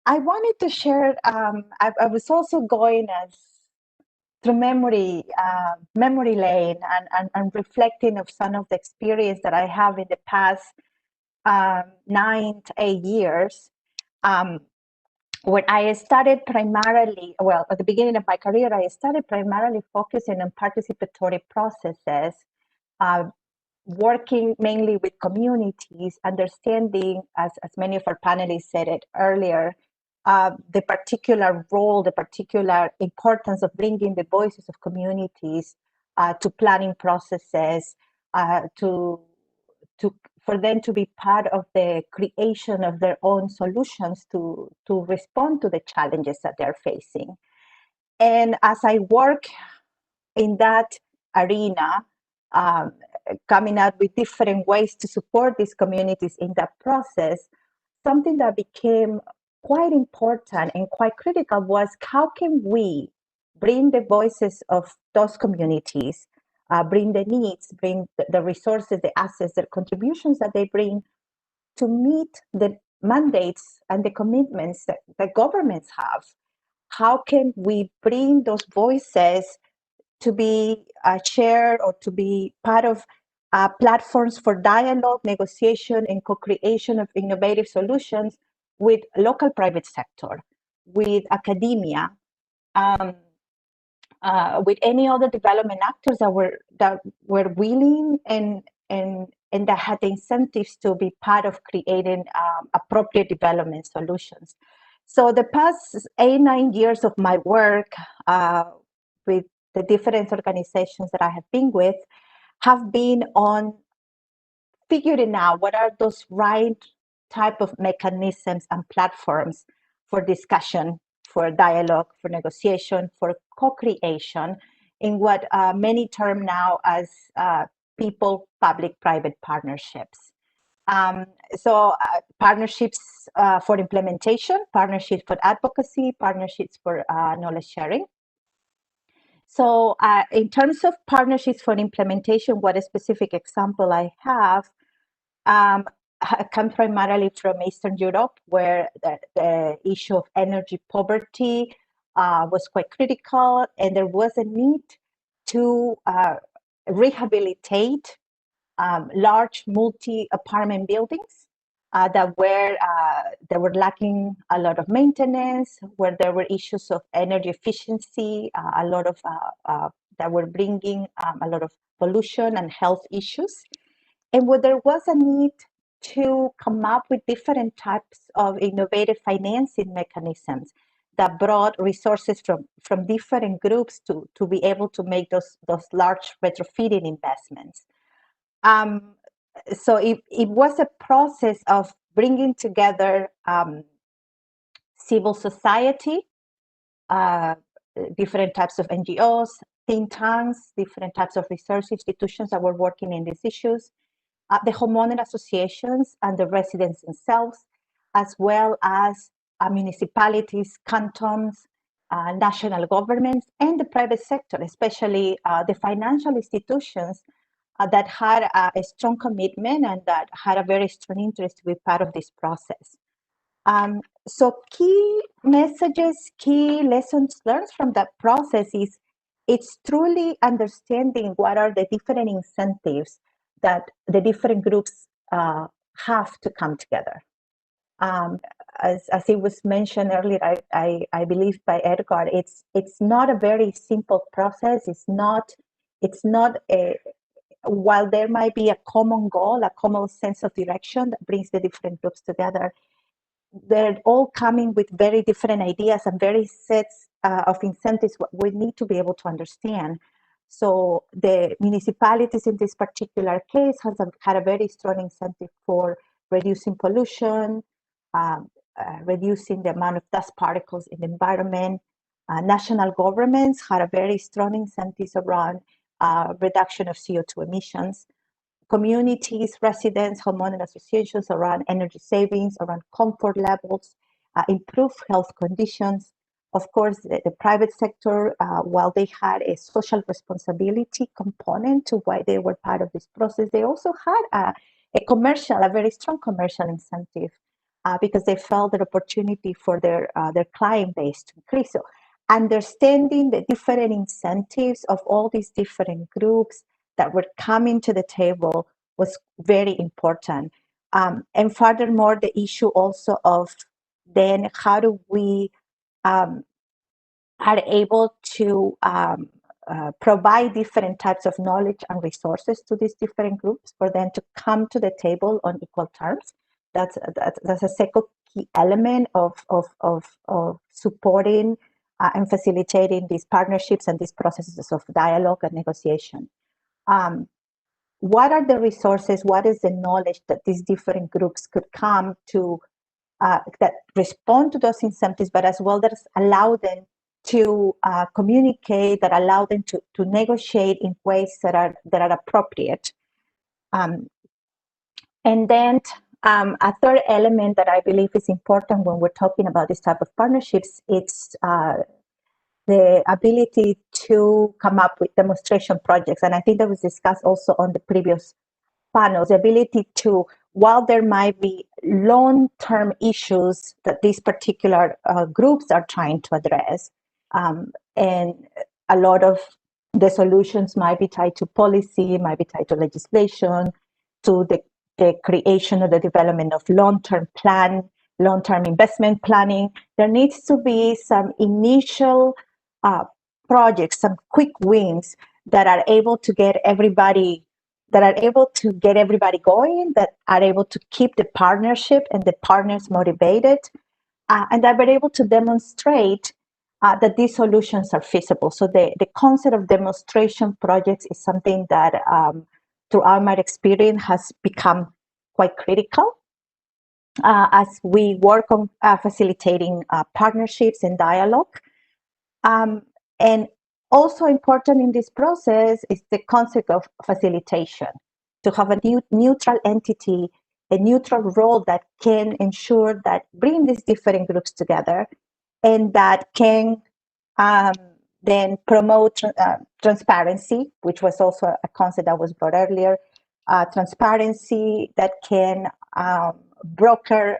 wanted to share. I was also going through memory lane and reflecting of some of the experience that I have in the past 9 to 8 years. When I started primarily, well, at the beginning of my career, I started primarily focusing on participatory processes, working mainly with communities, understanding, as many of our panelists said it earlier, the particular role, the particular importance of bringing the voices of communities to planning processes, for them to be part of the creation of their own solutions to respond to the challenges that they're facing. And as I work in that arena, coming out with different ways to support these communities in that process, something that became quite important and quite critical was how can we bring the voices of those communities, bring the needs, bring the resources, the assets, the contributions that they bring to meet the mandates and the commitments that governments have. How can we bring those voices to be shared or to be part of platforms for dialogue, negotiation, and co-creation of innovative solutions with local private sector, with academia, with any other development actors that were willing and that had the incentives to be part of creating appropriate development solutions. So the past 8-9 years of my work with the different organizations that I have been with have been on figuring out what are those right type of mechanisms and platforms for discussion, for dialogue, for negotiation, for co-creation in what many term now as people-public-private partnerships. Partnerships for implementation, partnerships for advocacy, partnerships for knowledge sharing. So in terms of partnerships for implementation, what a specific example I have comes primarily from Eastern Europe, where the issue of energy poverty was quite critical, and there was a need to rehabilitate large multi-apartment buildings that were lacking a lot of maintenance, where there were issues of energy efficiency, a lot of that were bringing a lot of pollution and health issues, and where there was a need to come up with different types of innovative financing mechanisms that brought resources from different groups to be able to make those large retrofitting investments. So it was a process of bringing together civil society, different types of NGOs, think tanks, different types of research institutions that were working in these issues, the homeowner associations and the residents themselves, as well as municipalities, cantons, national governments, and the private sector, especially the financial institutions that had a strong commitment and that had a very strong interest to be part of this process. So key messages, key lessons learned from that process is it's truly understanding what are the different incentives that the different groups have to come together. As it was mentioned earlier, I believe by Edgar, it's not a very simple process. It's not a, while there might be a common goal, a common sense of direction that brings the different groups together, they're all coming with very different ideas and very sets of incentives what we need to be able to understand. So the municipalities in this particular case had a very strong incentive for reducing pollution, reducing the amount of dust particles in the environment. National governments had a very strong incentives around reduction of CO2 emissions. Communities, residents, homeowner associations around energy savings, around comfort levels, improved health conditions, Of course, the private sector, while they had a social responsibility component to why they were part of this process, they also had a very strong commercial incentive because they felt the opportunity for their client base to increase. So understanding the different incentives of all these different groups that were coming to the table was very important. And furthermore, the issue also of then how do we are able to provide different types of knowledge and resources to these different groups for them to come to the table on equal terms. That's a second key element of supporting and facilitating these partnerships and these processes of dialogue and negotiation. What are the resources? What is the knowledge that these different groups could come to that respond to those incentives, but as well that allow them to communicate, that allow them to negotiate in ways that are appropriate. And then a third element that I believe is important when we're talking about this type of partnerships, it's the ability to come up with demonstration projects. And I think that was discussed also on the previous panels, the ability to, while there might be long-term issues that these particular groups are trying to address, and a lot of the solutions might be tied to policy, might be tied to legislation, to the creation or the development of long-term investment planning. There needs to be some initial projects, some quick wins that are able to get everybody going, that are able to keep the partnership and the partners motivated, and that we're able to demonstrate that these solutions are feasible. So the concept of demonstration projects is something that, throughout my experience, has become quite critical as we work on facilitating partnerships and dialogue. And also important in this process is the concept of facilitation, to have a neutral entity, a neutral role that can ensure that bring these different groups together and that can then promote transparency, which was also a concept that was brought earlier, transparency that can broker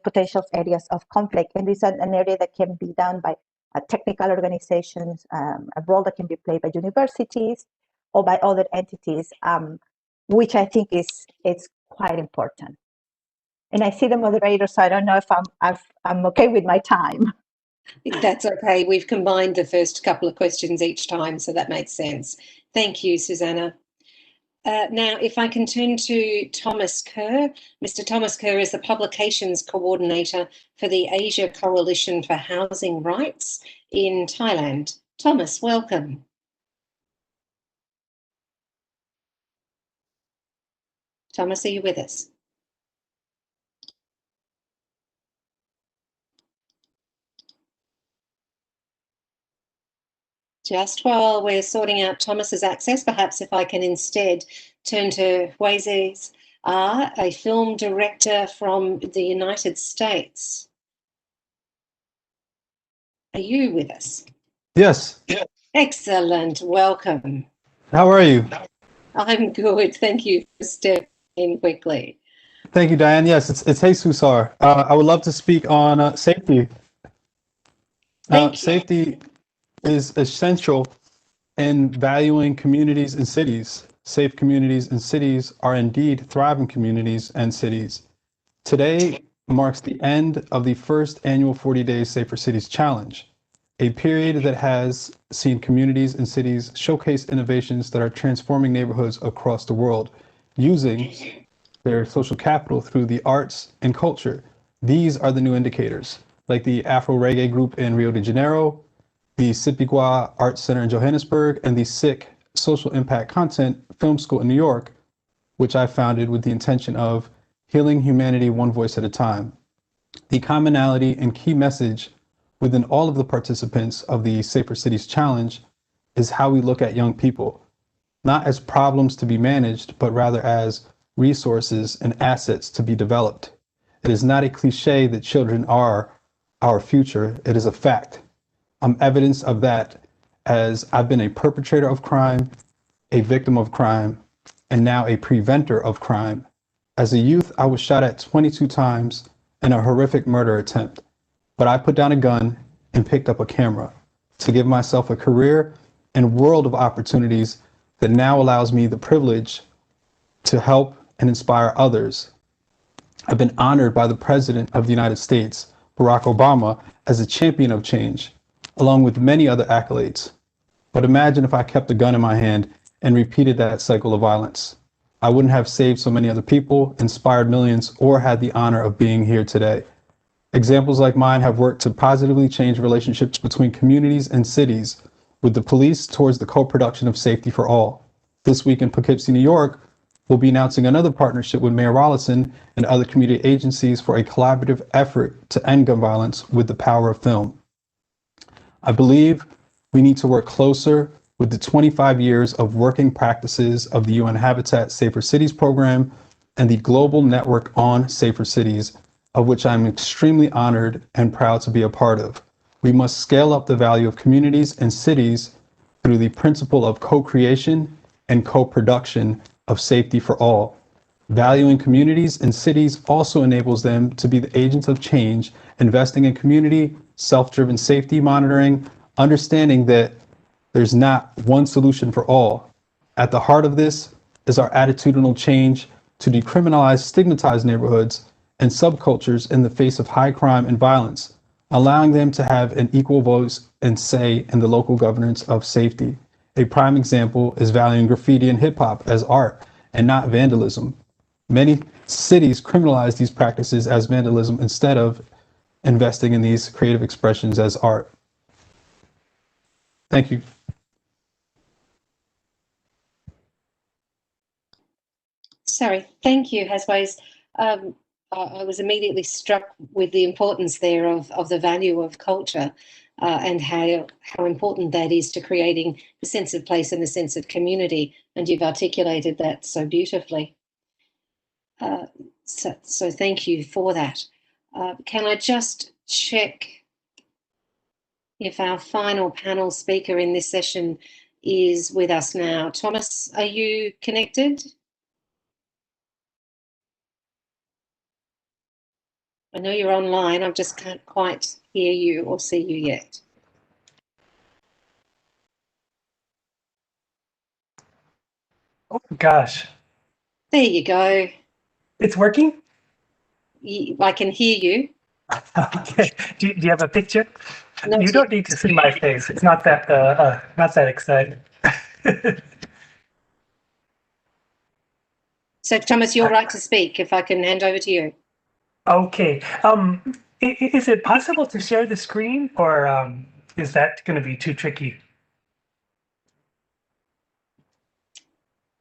potential areas of conflict. And this is an area that can be done by technical organizations, a role that can be played by universities or by other entities, which I think is quite important. And I see the moderator, so I don't know if I'm okay with my time. That's okay. We've combined the first couple of questions each time, so that makes sense. Thank you, Susanna. Now, if I can turn to Thomas Kerr. Mr. Thomas Kerr is the Publications Coordinator for the Asia Coalition for Housing Rights in Thailand. Thomas, welcome. Thomas, are you with us? Just while we're sorting out Thomas's access, perhaps if I can instead turn to Huizes, a film director from the United States. Are you with us? Yes. Excellent. Welcome. How are you? I'm good. Thank you for stepping in quickly. Thank you, Diane. Yes, it's Jesus. I would love to speak on safety. Safety is essential in valuing communities and cities. Safe communities and cities are indeed thriving communities and cities. Today marks the end of the first annual 40 Days Safer Cities Challenge, a period that has seen communities and cities showcase innovations that are transforming neighborhoods across the world, using their social capital through the arts and culture. These are the new indicators, like the Afro Reggae group in Rio de Janeiro, the Sipigua Arts Center in Johannesburg, and the SICK Social Impact Content Film School in New York, which I founded with the intention of healing humanity one voice at a time. The commonality and key message within all of the participants of the Safer Cities Challenge is how we look at young people, not as problems to be managed, but rather as resources and assets to be developed. It is not a cliche that children are our future. It is a fact. I'm evidence of that, as I've been a perpetrator of crime, a victim of crime, and now a preventer of crime. As a youth, I was shot at 22 times in a horrific murder attempt, but I put down a gun and picked up a camera to give myself a career and world of opportunities that now allows me the privilege to help and inspire others. I've been honored by the President of the United States, Barack Obama, as a champion of change, along with many other accolades. But imagine if I kept a gun in my hand and repeated that cycle of violence. I wouldn't have saved so many other people, inspired millions, or had the honor of being here today. Examples like mine have worked to positively change relationships between communities and cities, with the police towards the co-production of safety for all. This week in Poughkeepsie, New York, we'll be announcing another partnership with Mayor Rollison and other community agencies for a collaborative effort to end gun violence with the power of film. I believe we need to work closer with the 25 years of working practices of the UN Habitat Safer Cities program and the Global Network on Safer Cities, of which I'm extremely honored and proud to be a part of. We must scale up the value of communities and cities through the principle of co-creation and co-production of safety for all. Valuing communities and cities also enables them to be the agents of change, investing in community, self-driven safety monitoring, understanding that there's not one solution for all. At the heart of this is our attitudinal change to decriminalize stigmatized neighborhoods and subcultures in the face of high crime and violence, allowing them to have an equal voice and say in the local governance of safety. A prime example is valuing graffiti and hip hop as art and not vandalism. Many cities criminalize these practices as vandalism instead of investing in these creative expressions as art. Thank you. Sorry, thank you, Hasways. I was immediately struck with the importance there of the value of culture and how important that is to creating a sense of place and a sense of community. And you've articulated that so beautifully. So thank you for that. Can I just check if our final panel speaker in this session is with us now? Thomas, are you connected? I know you're online, I just can't quite hear you or see you yet. Oh gosh. There you go. It's working? I can hear you. Okay. Do you have a picture? Not You don't need to see my face. It's not that exciting. So Thomas, you're right to speak, if I can hand over to you. Okay. Is it possible to share the screen, or is that going to be too tricky?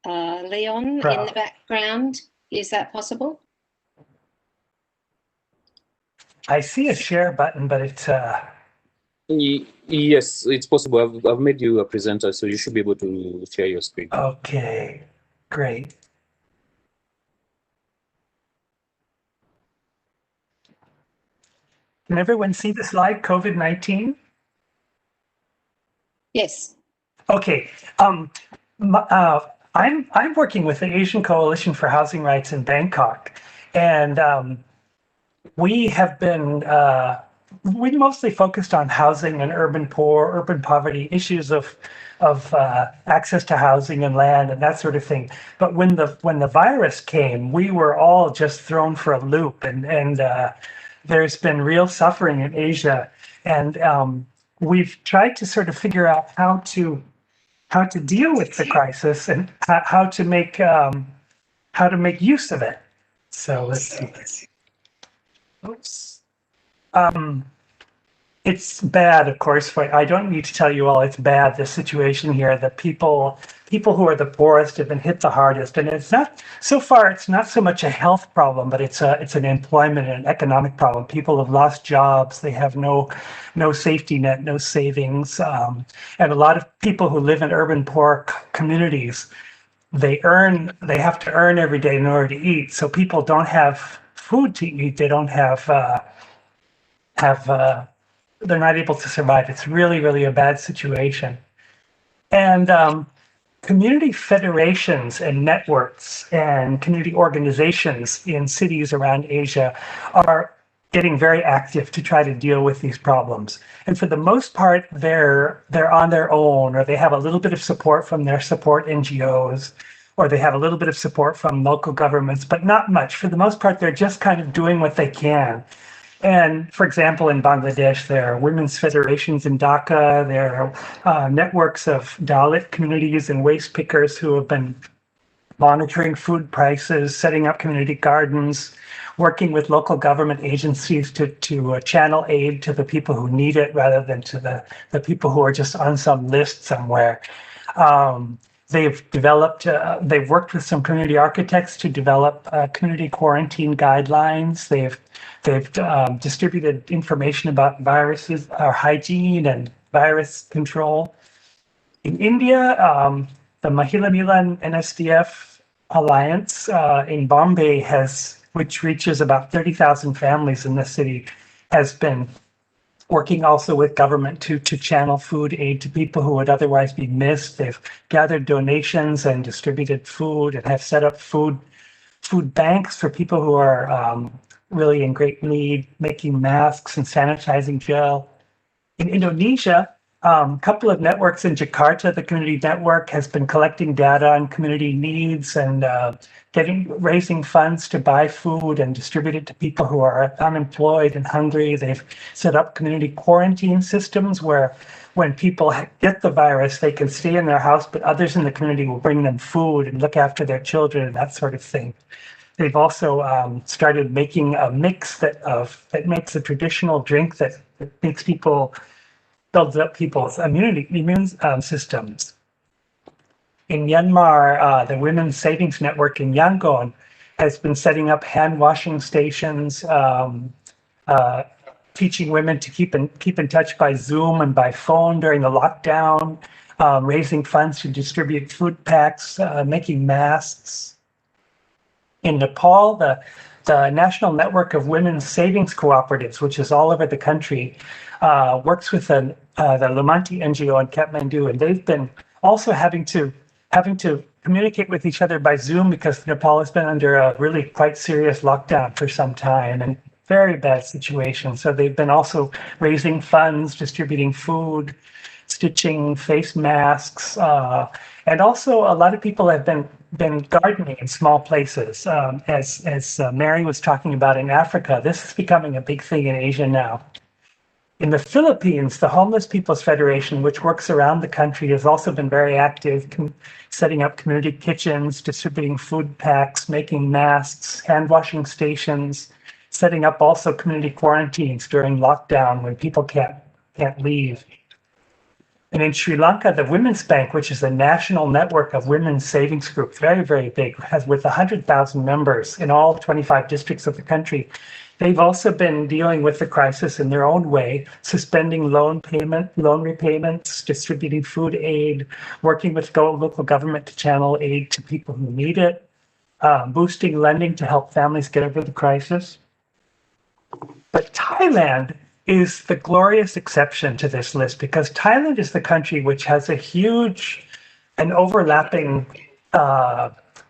Leon, in the background, is that possible? I see a share button, but it's Yes, it's possible. I've made you a presenter, so you should be able to share your screen. okay. Great. Can everyone see the slide, COVID-19? Yes. Okay. I'm working with the Asian Coalition for Housing Rights in Bangkok, and we have been we mostly focused on housing and urban poor, urban poverty, issues of access to housing and land and that sort of thing. But when the virus came, we were all just thrown for a loop, and there's been real suffering in Asia, and we've tried to sort of figure out how to deal with the crisis and how to make use of it. So let's see. Oops. It's bad, of course. I don't need to tell you all it's bad, the situation here. The people who are the poorest have been hit the hardest, and it's not so far. It's not so much a health problem, but it's an employment and an economic problem. People have lost jobs. They have no safety net, no savings, and a lot of people who live in urban poor communities, they have to earn every day in order to eat. So people don't have food to eat. They don't have they're not able to survive. It's really, really a bad situation. And community federations and networks and community organizations in cities around Asia are getting very active to try to deal with these problems. And for the most part, they're on their own, or they have a little bit of support from their support NGOs, or they have a little bit of support from local governments, but not much. For the most part, they're just kind of doing what they can. And for example, in Bangladesh, there are women's federations in Dhaka, there are networks of Dalit communities and waste pickers who have been monitoring food prices, setting up community gardens, working with local government agencies to channel aid to the people who need it rather than to the people who are just on some list somewhere. They've worked with some community architects to develop community quarantine guidelines. They've distributed information about viruses, or hygiene and virus control. In India, the Mahila Milan NSDF Alliance in Bombay which reaches about 30,000 families in the city, has been working also with government to channel food aid to people who would otherwise be missed. They've gathered donations and distributed food and have set up food banks for people who are really in great need, making masks and sanitizing gel. In Indonesia, a couple of networks in Jakarta, the community network has been collecting data on community needs and raising funds to buy food and distribute it to people who are unemployed and hungry. They've set up community quarantine systems where when people get the virus, they can stay in their house, but others in the community will bring them food and look after their children and that sort of thing. They've also started making a mix that makes a traditional drink that makes builds up people's immune systems. In Myanmar, the Women's Savings Network in Yangon has been setting up hand washing stations, teaching women to keep in touch by Zoom and by phone during the lockdown, raising funds to distribute food packs, making masks. In Nepal, the National Network of Women's Savings Cooperatives, which is all over the country, works with the Lumanti NGO in Kathmandu, and they've been also having to communicate with each other by Zoom because Nepal has been under a really quite serious lockdown for some time and very bad situation. So they've been also raising funds, distributing food, stitching face masks, and also a lot of people have been gardening in small places. As Mary was talking about in Africa, this is becoming a big thing in Asia now. In the Philippines, the Homeless People's Federation, which works around the country, has also been very active, setting up community kitchens, distributing food packs, making masks, hand washing stations, setting up also community quarantines during lockdown when people can't leave. And in Sri Lanka, the Women's Bank, which is a national network of women's savings groups, very, very big, has with 100,000 members in all 25 districts of the country. They've also been dealing with the crisis in their own way, suspending loan repayments, distributing food aid, working with local government to channel aid to people who need it, boosting lending to help families get over the crisis. But Thailand is the glorious exception to this list because Thailand is the country which has a huge and overlapping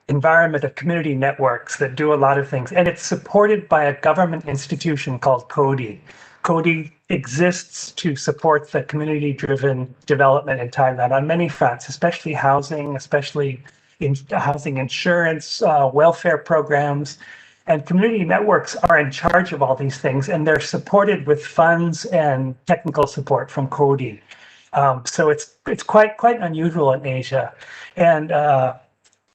environment of community networks that do a lot of things. And it's supported by a government institution called CODI. CODI exists to support the community-driven development in Thailand on many fronts, especially housing, especially in housing insurance, welfare programs. And community networks are in charge of all these things, and they're supported with funds and technical support from CODI. So it's quite unusual in Asia. And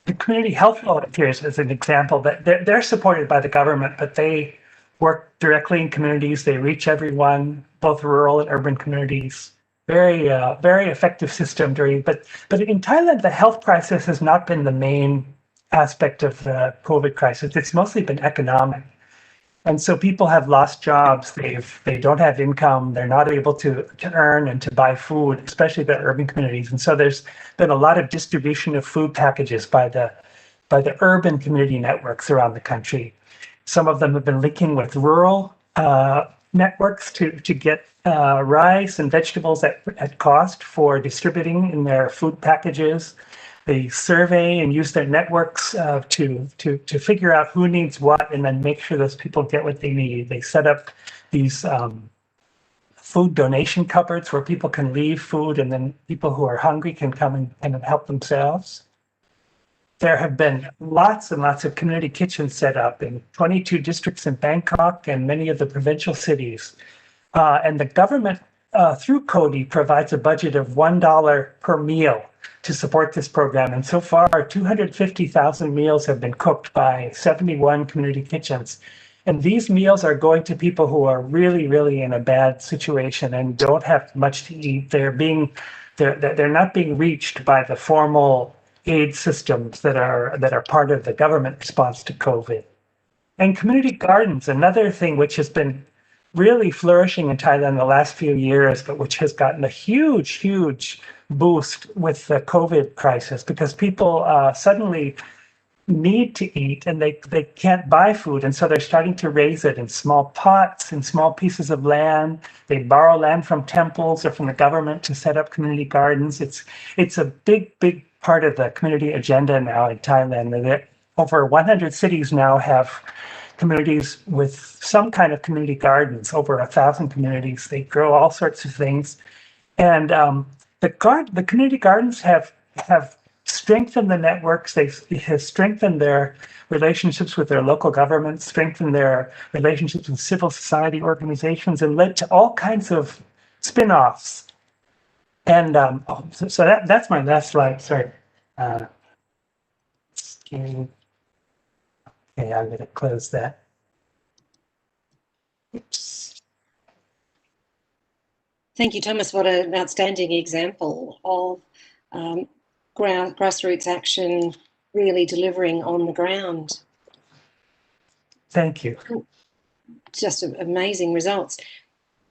the community health volunteers, as an example, that they're supported by the government, but they work directly in communities. They reach everyone, both rural and urban communities. Very effective system but in Thailand, the health crisis has not been the main aspect of the COVID crisis. It's mostly been economic. And so people have lost jobs. They don't have income. They're not able to earn and to buy food, especially the urban communities. And so there's been a lot of distribution of food packages by the urban community networks around the country. Some of them have been linking with rural networks to get rice and vegetables at cost for distributing in their food packages. They survey and use their networks to figure out who needs what and then make sure those people get what they need. They set up these food donation cupboards where people can leave food and then people who are hungry can come and help themselves. There have been lots and lots of community kitchens set up in 22 districts in Bangkok and many of the provincial cities. And the government, through CODI, provides a budget of $1 per meal to support this program. And so far, 250,000 meals have been cooked by 71 community kitchens. And these meals are going to people who are really, really in a bad situation and don't have much to eat. They're not being reached by the formal aid systems that are part of the government response to COVID. And community gardens, another thing which has been really flourishing in Thailand the last few years, but which has gotten a huge, huge boost with the COVID crisis because people suddenly need to eat and they can't buy food. And so they're starting to raise it in small pots, in small pieces of land. They borrow land from temples or from the government to set up community gardens. It's a big, big part of the community agenda now in Thailand. Over 100 cities now have communities with some kind of community gardens, over 1,000 communities. They grow all sorts of things. And the community gardens have strengthened the networks. They have strengthened their relationships with their local governments, strengthened their relationships with civil society organizations, and led to all kinds of spin-offs. And so that's my last slide. Sorry. Okay, I'm going to close that. Oops. Thank you, Thomas. What an outstanding example of grassroots action really delivering on the ground. Thank you. Just amazing results.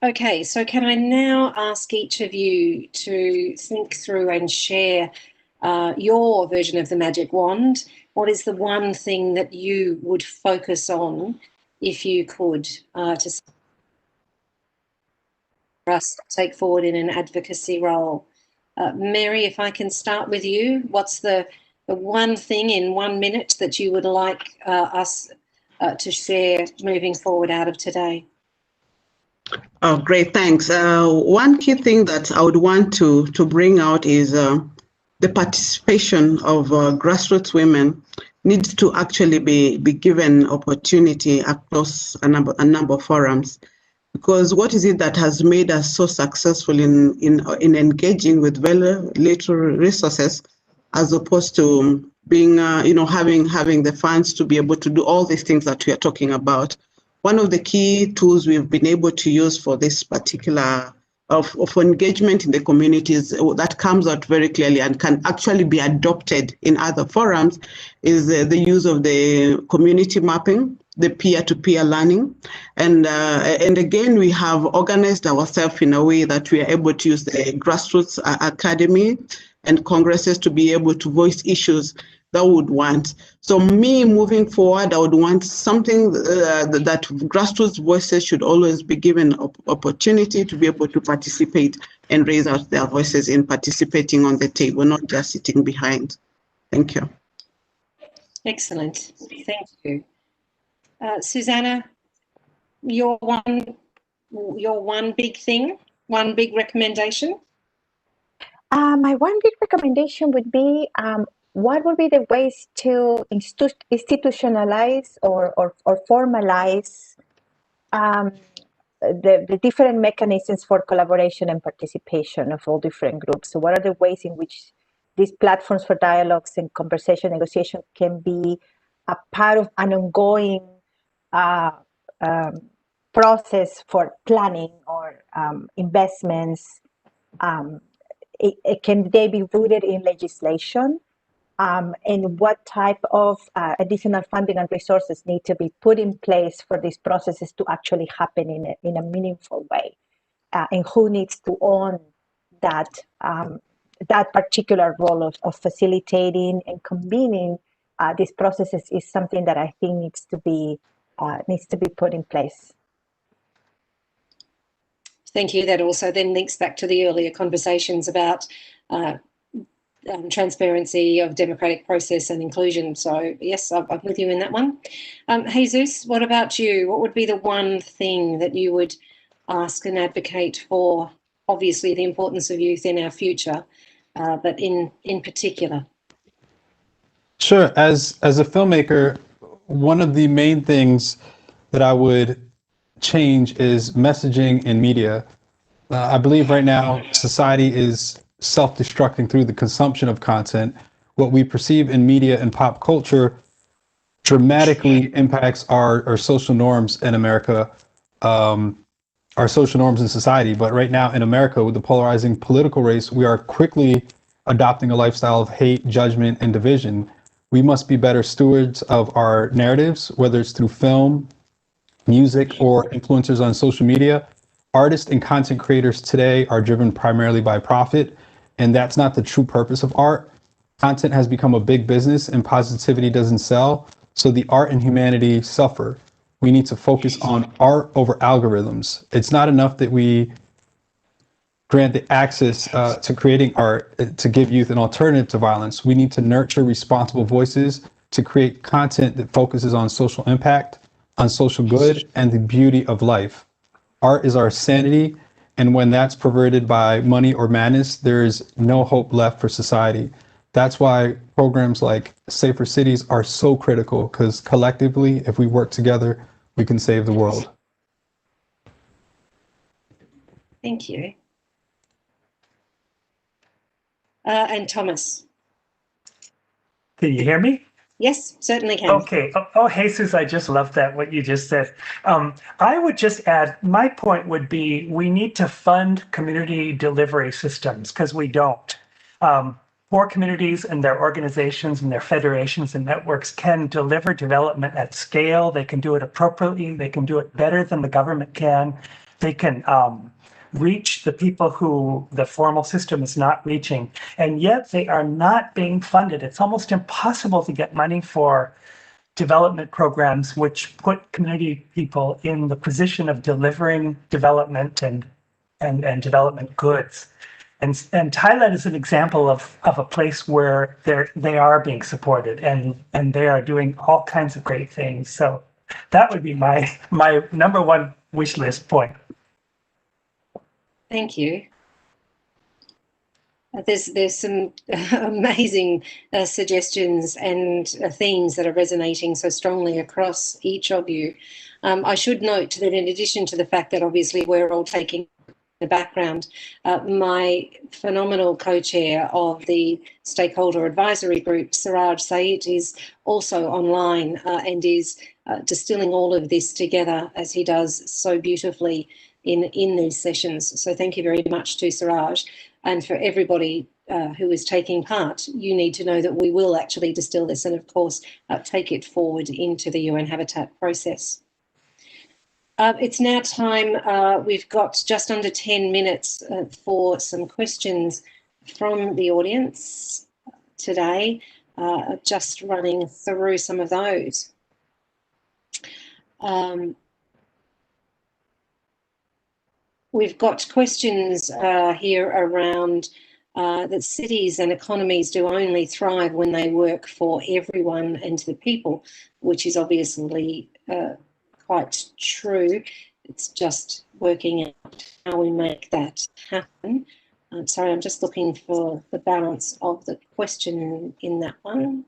Okay, so can I now ask each of you to think through and share your version of the magic wand? What is the one thing that you would focus on if you could to us take forward in an advocacy role? Mary, if I can start with you, what's the one thing in 1 minute that you would like us to share moving forward out of today? Oh, great, thanks. One key thing that I would want to bring out is the participation of grassroots women needs to actually be given opportunity across a number of forums. Because what is it that has made us so successful in engaging with very little resources, as opposed to being, having the funds to be able to do all these things that we are talking about? One of the key tools we've been able to use for this particular of engagement in the communities that comes out very clearly and can actually be adopted in other forums is the use of the community mapping, the peer-to-peer learning. And again, we have organized ourselves in a way that we are able to use the grassroots academy and congresses to be able to voice issues that we would want. So me moving forward, I would want something that grassroots voices should always be given opportunity to be able to participate and raise out their voices in participating on the table, not just sitting behind. Thank you. Excellent. Thank you. Susanna, your one big thing, one big recommendation? My one big recommendation would be what would be the ways to institutionalize or formalize the different mechanisms for collaboration and participation of all different groups? So what are the ways in which these platforms for dialogues and conversation, negotiation can be a part of an ongoing process for planning or investments? Can they be rooted in legislation? And what type of additional funding and resources need to be put in place for these processes to actually happen in a meaningful way? And who needs to own that particular role of facilitating and convening these processes is something that I think needs to be put in place. Thank you. That also then links back to the earlier conversations about transparency of democratic process and inclusion. So yes, I'm with you in that one. Jesus, what about you? What would be the one thing that you would ask and advocate for? Obviously, the importance of youth in our future, but in particular. Sure. As a filmmaker, one of the main things that I would change is messaging in media. I believe right now society is self-destructing through the consumption of content. What we perceive in media and pop culture dramatically impacts our social norms in America, our social norms in society. But right now in America, with the polarizing political race, we are quickly adopting a lifestyle of hate, judgment, and division. We must be better stewards of our narratives, whether it's through film, music, or influencers on social media. Artists and content creators today are driven primarily by profit, and that's not the true purpose of art. Content has become a big business and positivity doesn't sell, so the art and humanity suffer. We need to focus on art over algorithms. It's not enough that we grant the access to creating art to give youth an alternative to violence. We need to nurture responsible voices to create content that focuses on social impact, on social good, and the beauty of life. Art is our sanity, and when that's perverted by money or madness, there is no hope left for society. That's why programs like Safer Cities are so critical, because collectively, if we work together, we can save the world. Thank you. And Thomas. Can you hear me? Yes, certainly can. Okay. Oh, Jesus, I just love that, what you just said. I would just add, my point would be we need to fund community delivery systems because we don't. Poor communities and their organizations and their federations and networks can deliver development at scale. They can do it appropriately. They can do it better than the government can. They can reach the people who the formal system is not reaching, and yet they are not being funded. It's almost impossible to get money for development programs which put community people in the position of delivering development and development goods. And Thailand is an example of a place where they are being supported and they are doing all kinds of great things. So that would be my number one wish list point. Thank you. There's some amazing suggestions and themes that are resonating so strongly across each of you. I should note that in addition to the fact that obviously we're all taking the background, my phenomenal co-chair of the Stakeholder Advisory Group, Siraj Said, is also online and is distilling all of this together as he does so beautifully in these sessions. So thank you very much to Siraj. And for everybody who is taking part, you need to know that we will actually distill this and, of course, take it forward into the UN Habitat process. It's now time. We've got just under 10 minutes for some questions from the audience today. Just running through some of those. We've got questions here around that cities and economies do only thrive when they work for everyone and the people, which is obviously quite true. It's just working out how we make that happen. Sorry, I'm just looking for the balance of the question in that one.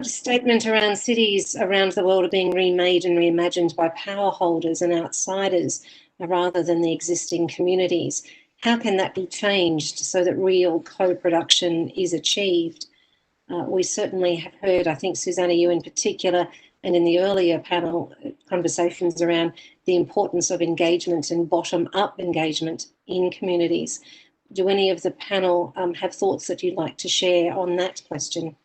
A statement around cities around the world are being remade and reimagined by power holders and outsiders rather than the existing communities. How can that be changed so that real co-production is achieved? We certainly have heard, I think, Susanna, you in particular, and in the earlier panel conversations around the importance of engagement and bottom-up engagement in communities. Do any of the panel have thoughts that you'd like to share on that question?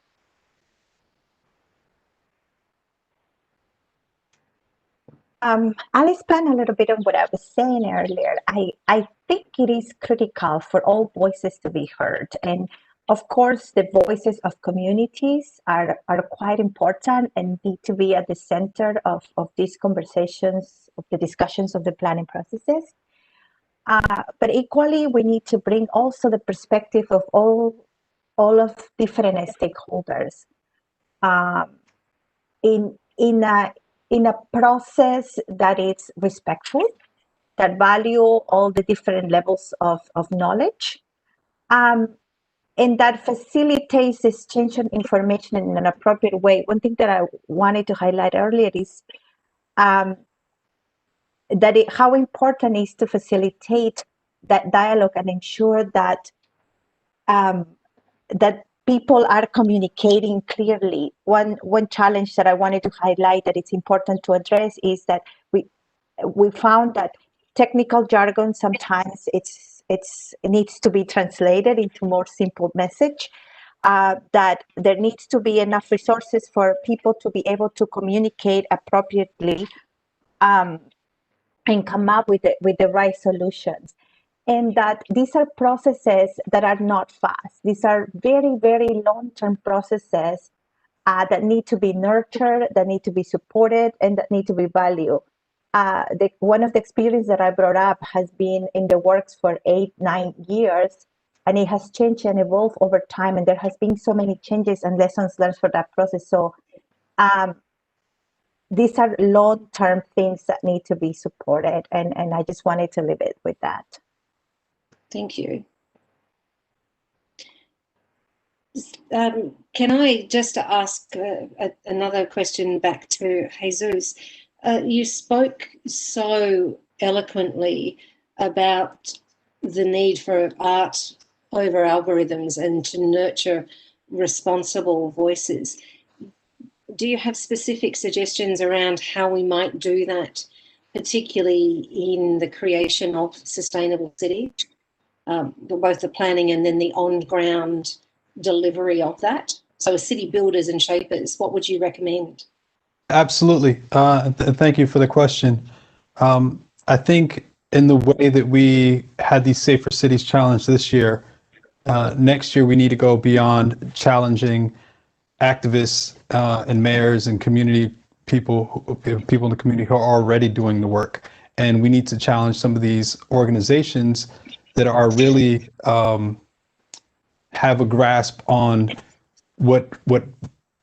I'll expand a little bit on what I was saying earlier. I think it is critical for all voices to be heard. And Of course, the voices of communities are quite important and need to be at the center of these conversations, of the discussions of the planning processes. But equally, we need to bring also the perspective of all of different stakeholders in a process that is respectful, that value all the different levels of knowledge, and that facilitates the exchange of information in an appropriate way. One thing that I wanted to highlight earlier is how important it is to facilitate that dialogue and ensure that that people are communicating clearly. One challenge that I wanted to highlight that it's important to address is that we found that technical jargon sometimes it needs to be translated into more simple message. That there needs to be enough resources for people to be able to communicate appropriately and come up with the right solutions. And that these are processes that are not fast. These are very, very long-term processes that need to be nurtured, that need to be supported, and that need to be valued. One of the experiences that I brought up has been in the works for 8-9 years, and it has changed and evolved over time. And there has been so many changes and lessons learned for that process. So these are long-term things that need to be supported. And I just wanted to leave it with that. Thank you. Can I just ask another question back to Jesus? You spoke so eloquently about the need for art over algorithms and to nurture responsible voices. Do you have specific suggestions around how we might do that, particularly in the creation of sustainable cities? Both the planning and then the on-ground delivery of that. So as city builders and shapers, what would you recommend? Absolutely. Thank you for the question. I think in the way that we had the Safer Cities Challenge this year, next year we need to go beyond challenging activists and mayors and community people in the community who are already doing the work. And we need to challenge some of these organizations that are really have a grasp on what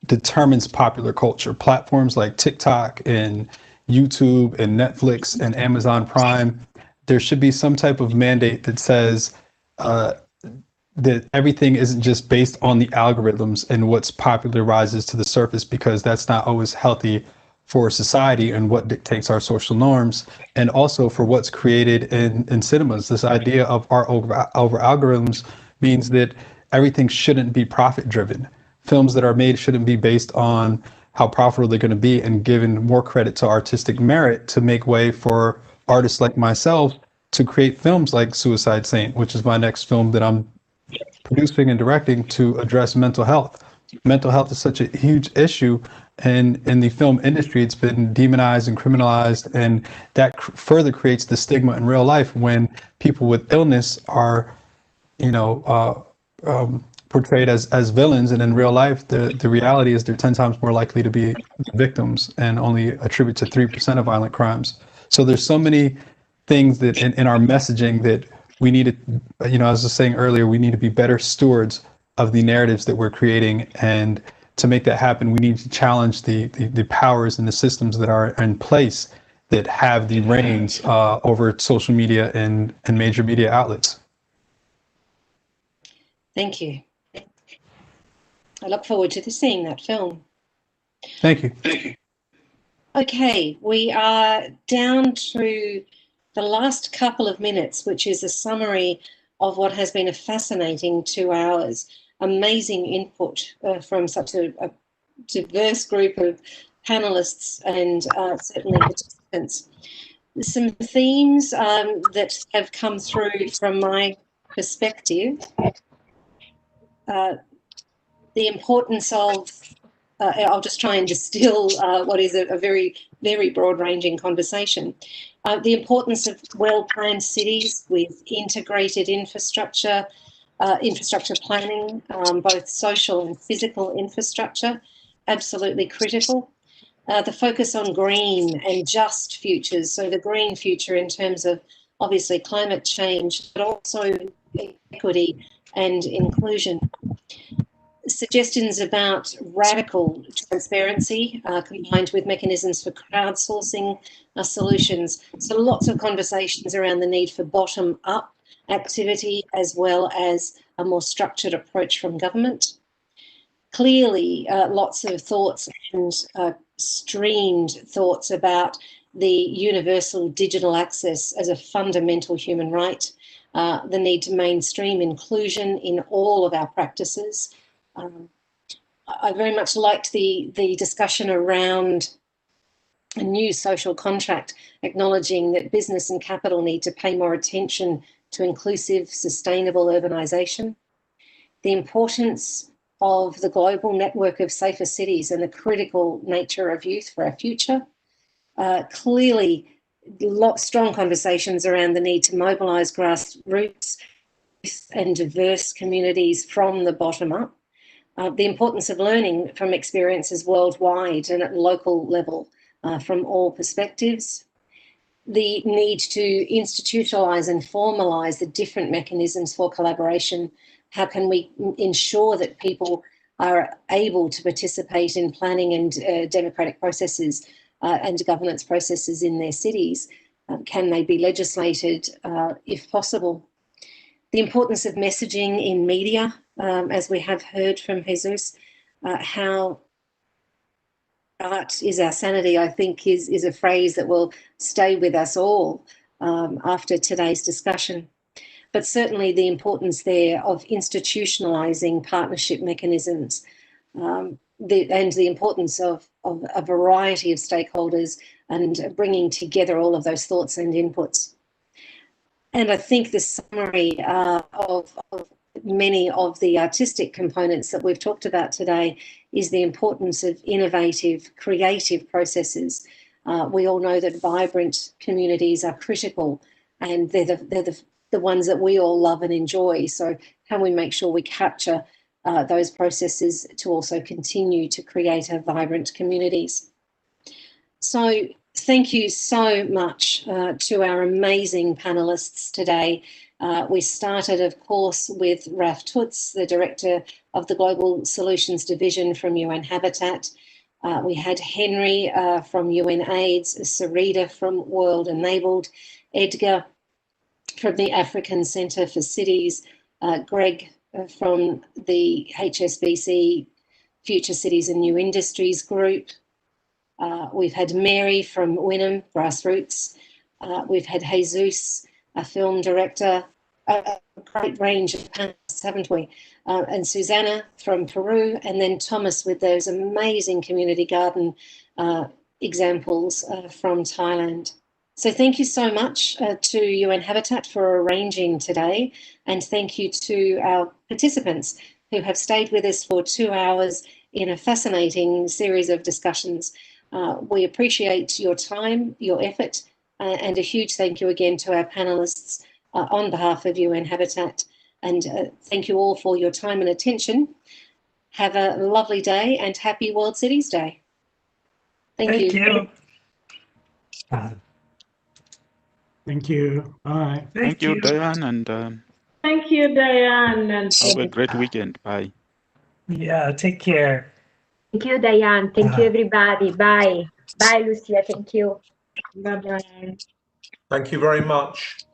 determines popular culture. Platforms like TikTok and YouTube and Netflix and Amazon Prime, there should be some type of mandate that says that everything isn't just based on the algorithms and what's popular rises to the surface, because that's not always healthy for society and what dictates our social norms, and also for what's created in cinemas. This idea of art over algorithms means that everything shouldn't be profit driven. Films that are made shouldn't be based on how profitable they're going to be, and given more credit to artistic merit to make way for artists like myself to create films like Suicide Saint, which is my next film that I'm producing and directing to address mental health. Mental health is such a huge issue, and in the film industry, it's been demonized and criminalized, and that further creates the stigma in real life when people with illness are, portrayed as villains, and in real life, the reality is they're 10 times more likely to be victims and only attribute to 3% of violent crimes. So there's so many things that in our messaging that we need to, as I was saying earlier, we need to be better stewards of the narratives that we're creating. And to make that happen, we need to challenge the powers and the systems that are in place that have the reins over social media and major media outlets. Thank you. I look forward to seeing that film. Thank you. Okay, we are down to the last couple of minutes, which is a summary of what has been a fascinating 2 hours. Amazing input from such a diverse group of panelists and certainly participants. Some themes that have come through from my perspective. The importance of, I'll just try and distill what is a very, very broad-ranging conversation. The importance of well-planned cities with integrated infrastructure, infrastructure planning, both social and physical infrastructure, absolutely critical. The focus on green and just futures, so the green future in terms of obviously climate change, but also equity and inclusion. Suggestions about radical transparency combined with mechanisms for crowdsourcing solutions. So lots of conversations around the need for bottom-up activity as well as a more structured approach from government. Clearly, lots of thoughts and streamed thoughts about the universal digital access as a fundamental human right, the need to mainstream inclusion in all of our practices. I very much liked the discussion around a new social contract, acknowledging that business and capital need to pay more attention to inclusive, sustainable urbanisation. The importance of the global network of safer cities and the critical nature of youth for our future. Clearly, strong conversations around the need to mobilise grassroots and diverse communities from the bottom up. The importance of learning from experiences worldwide and at local level from all perspectives. The need to institutionalise and formalise the different mechanisms for collaboration. How can we ensure that people are able to participate in planning and democratic processes and governance processes in their cities? Can they be legislated if possible? The importance of messaging in media, as we have heard from Jesus, how art is our sanity, I think is a phrase that will stay with us all after today's discussion. But certainly the importance there of institutionalising partnership mechanisms and the importance of a variety of stakeholders and bringing together all of those thoughts and inputs. And I think the summary of many of the artistic components that we've talked about today is the importance of innovative, creative processes. We all know that vibrant communities are critical, and they're the ones that we all love and enjoy. So how we make sure we capture those processes to also continue to create our vibrant communities. So thank you so much to our amazing panelists today. We started, of course, with Raf Tutz, the Director of the Global Solutions Division from UN Habitat. We had Henry from UNAIDS, Sarita from World Enabled, Edgar from the African Centre for Cities, Greg from the HSBC Future Cities and New Industries Group. We've had Mary from Wynnum Grassroots. We've had Jesus, a film director, a great range of panelists, haven't we? And Susanna from Peru, and then Thomas with those amazing community garden examples from Thailand. So thank you so much to UN Habitat for arranging today, and thank you to our participants who have stayed with us for 2 hours in a fascinating series of discussions. We appreciate your time, your effort, and a huge thank you again to our panelists on behalf of UN Habitat. And thank you all for your time and attention. Have a lovely day and happy World Cities Day. Thank you. Thank you. Bye. Thank you, Diane, and Thank you, Diane. And have a great weekend. Bye. Yeah, take care. Thank you, Diane. Thank you, everybody. Bye. Bye, Lucia. Thank you. bye-bye. Thank you very much.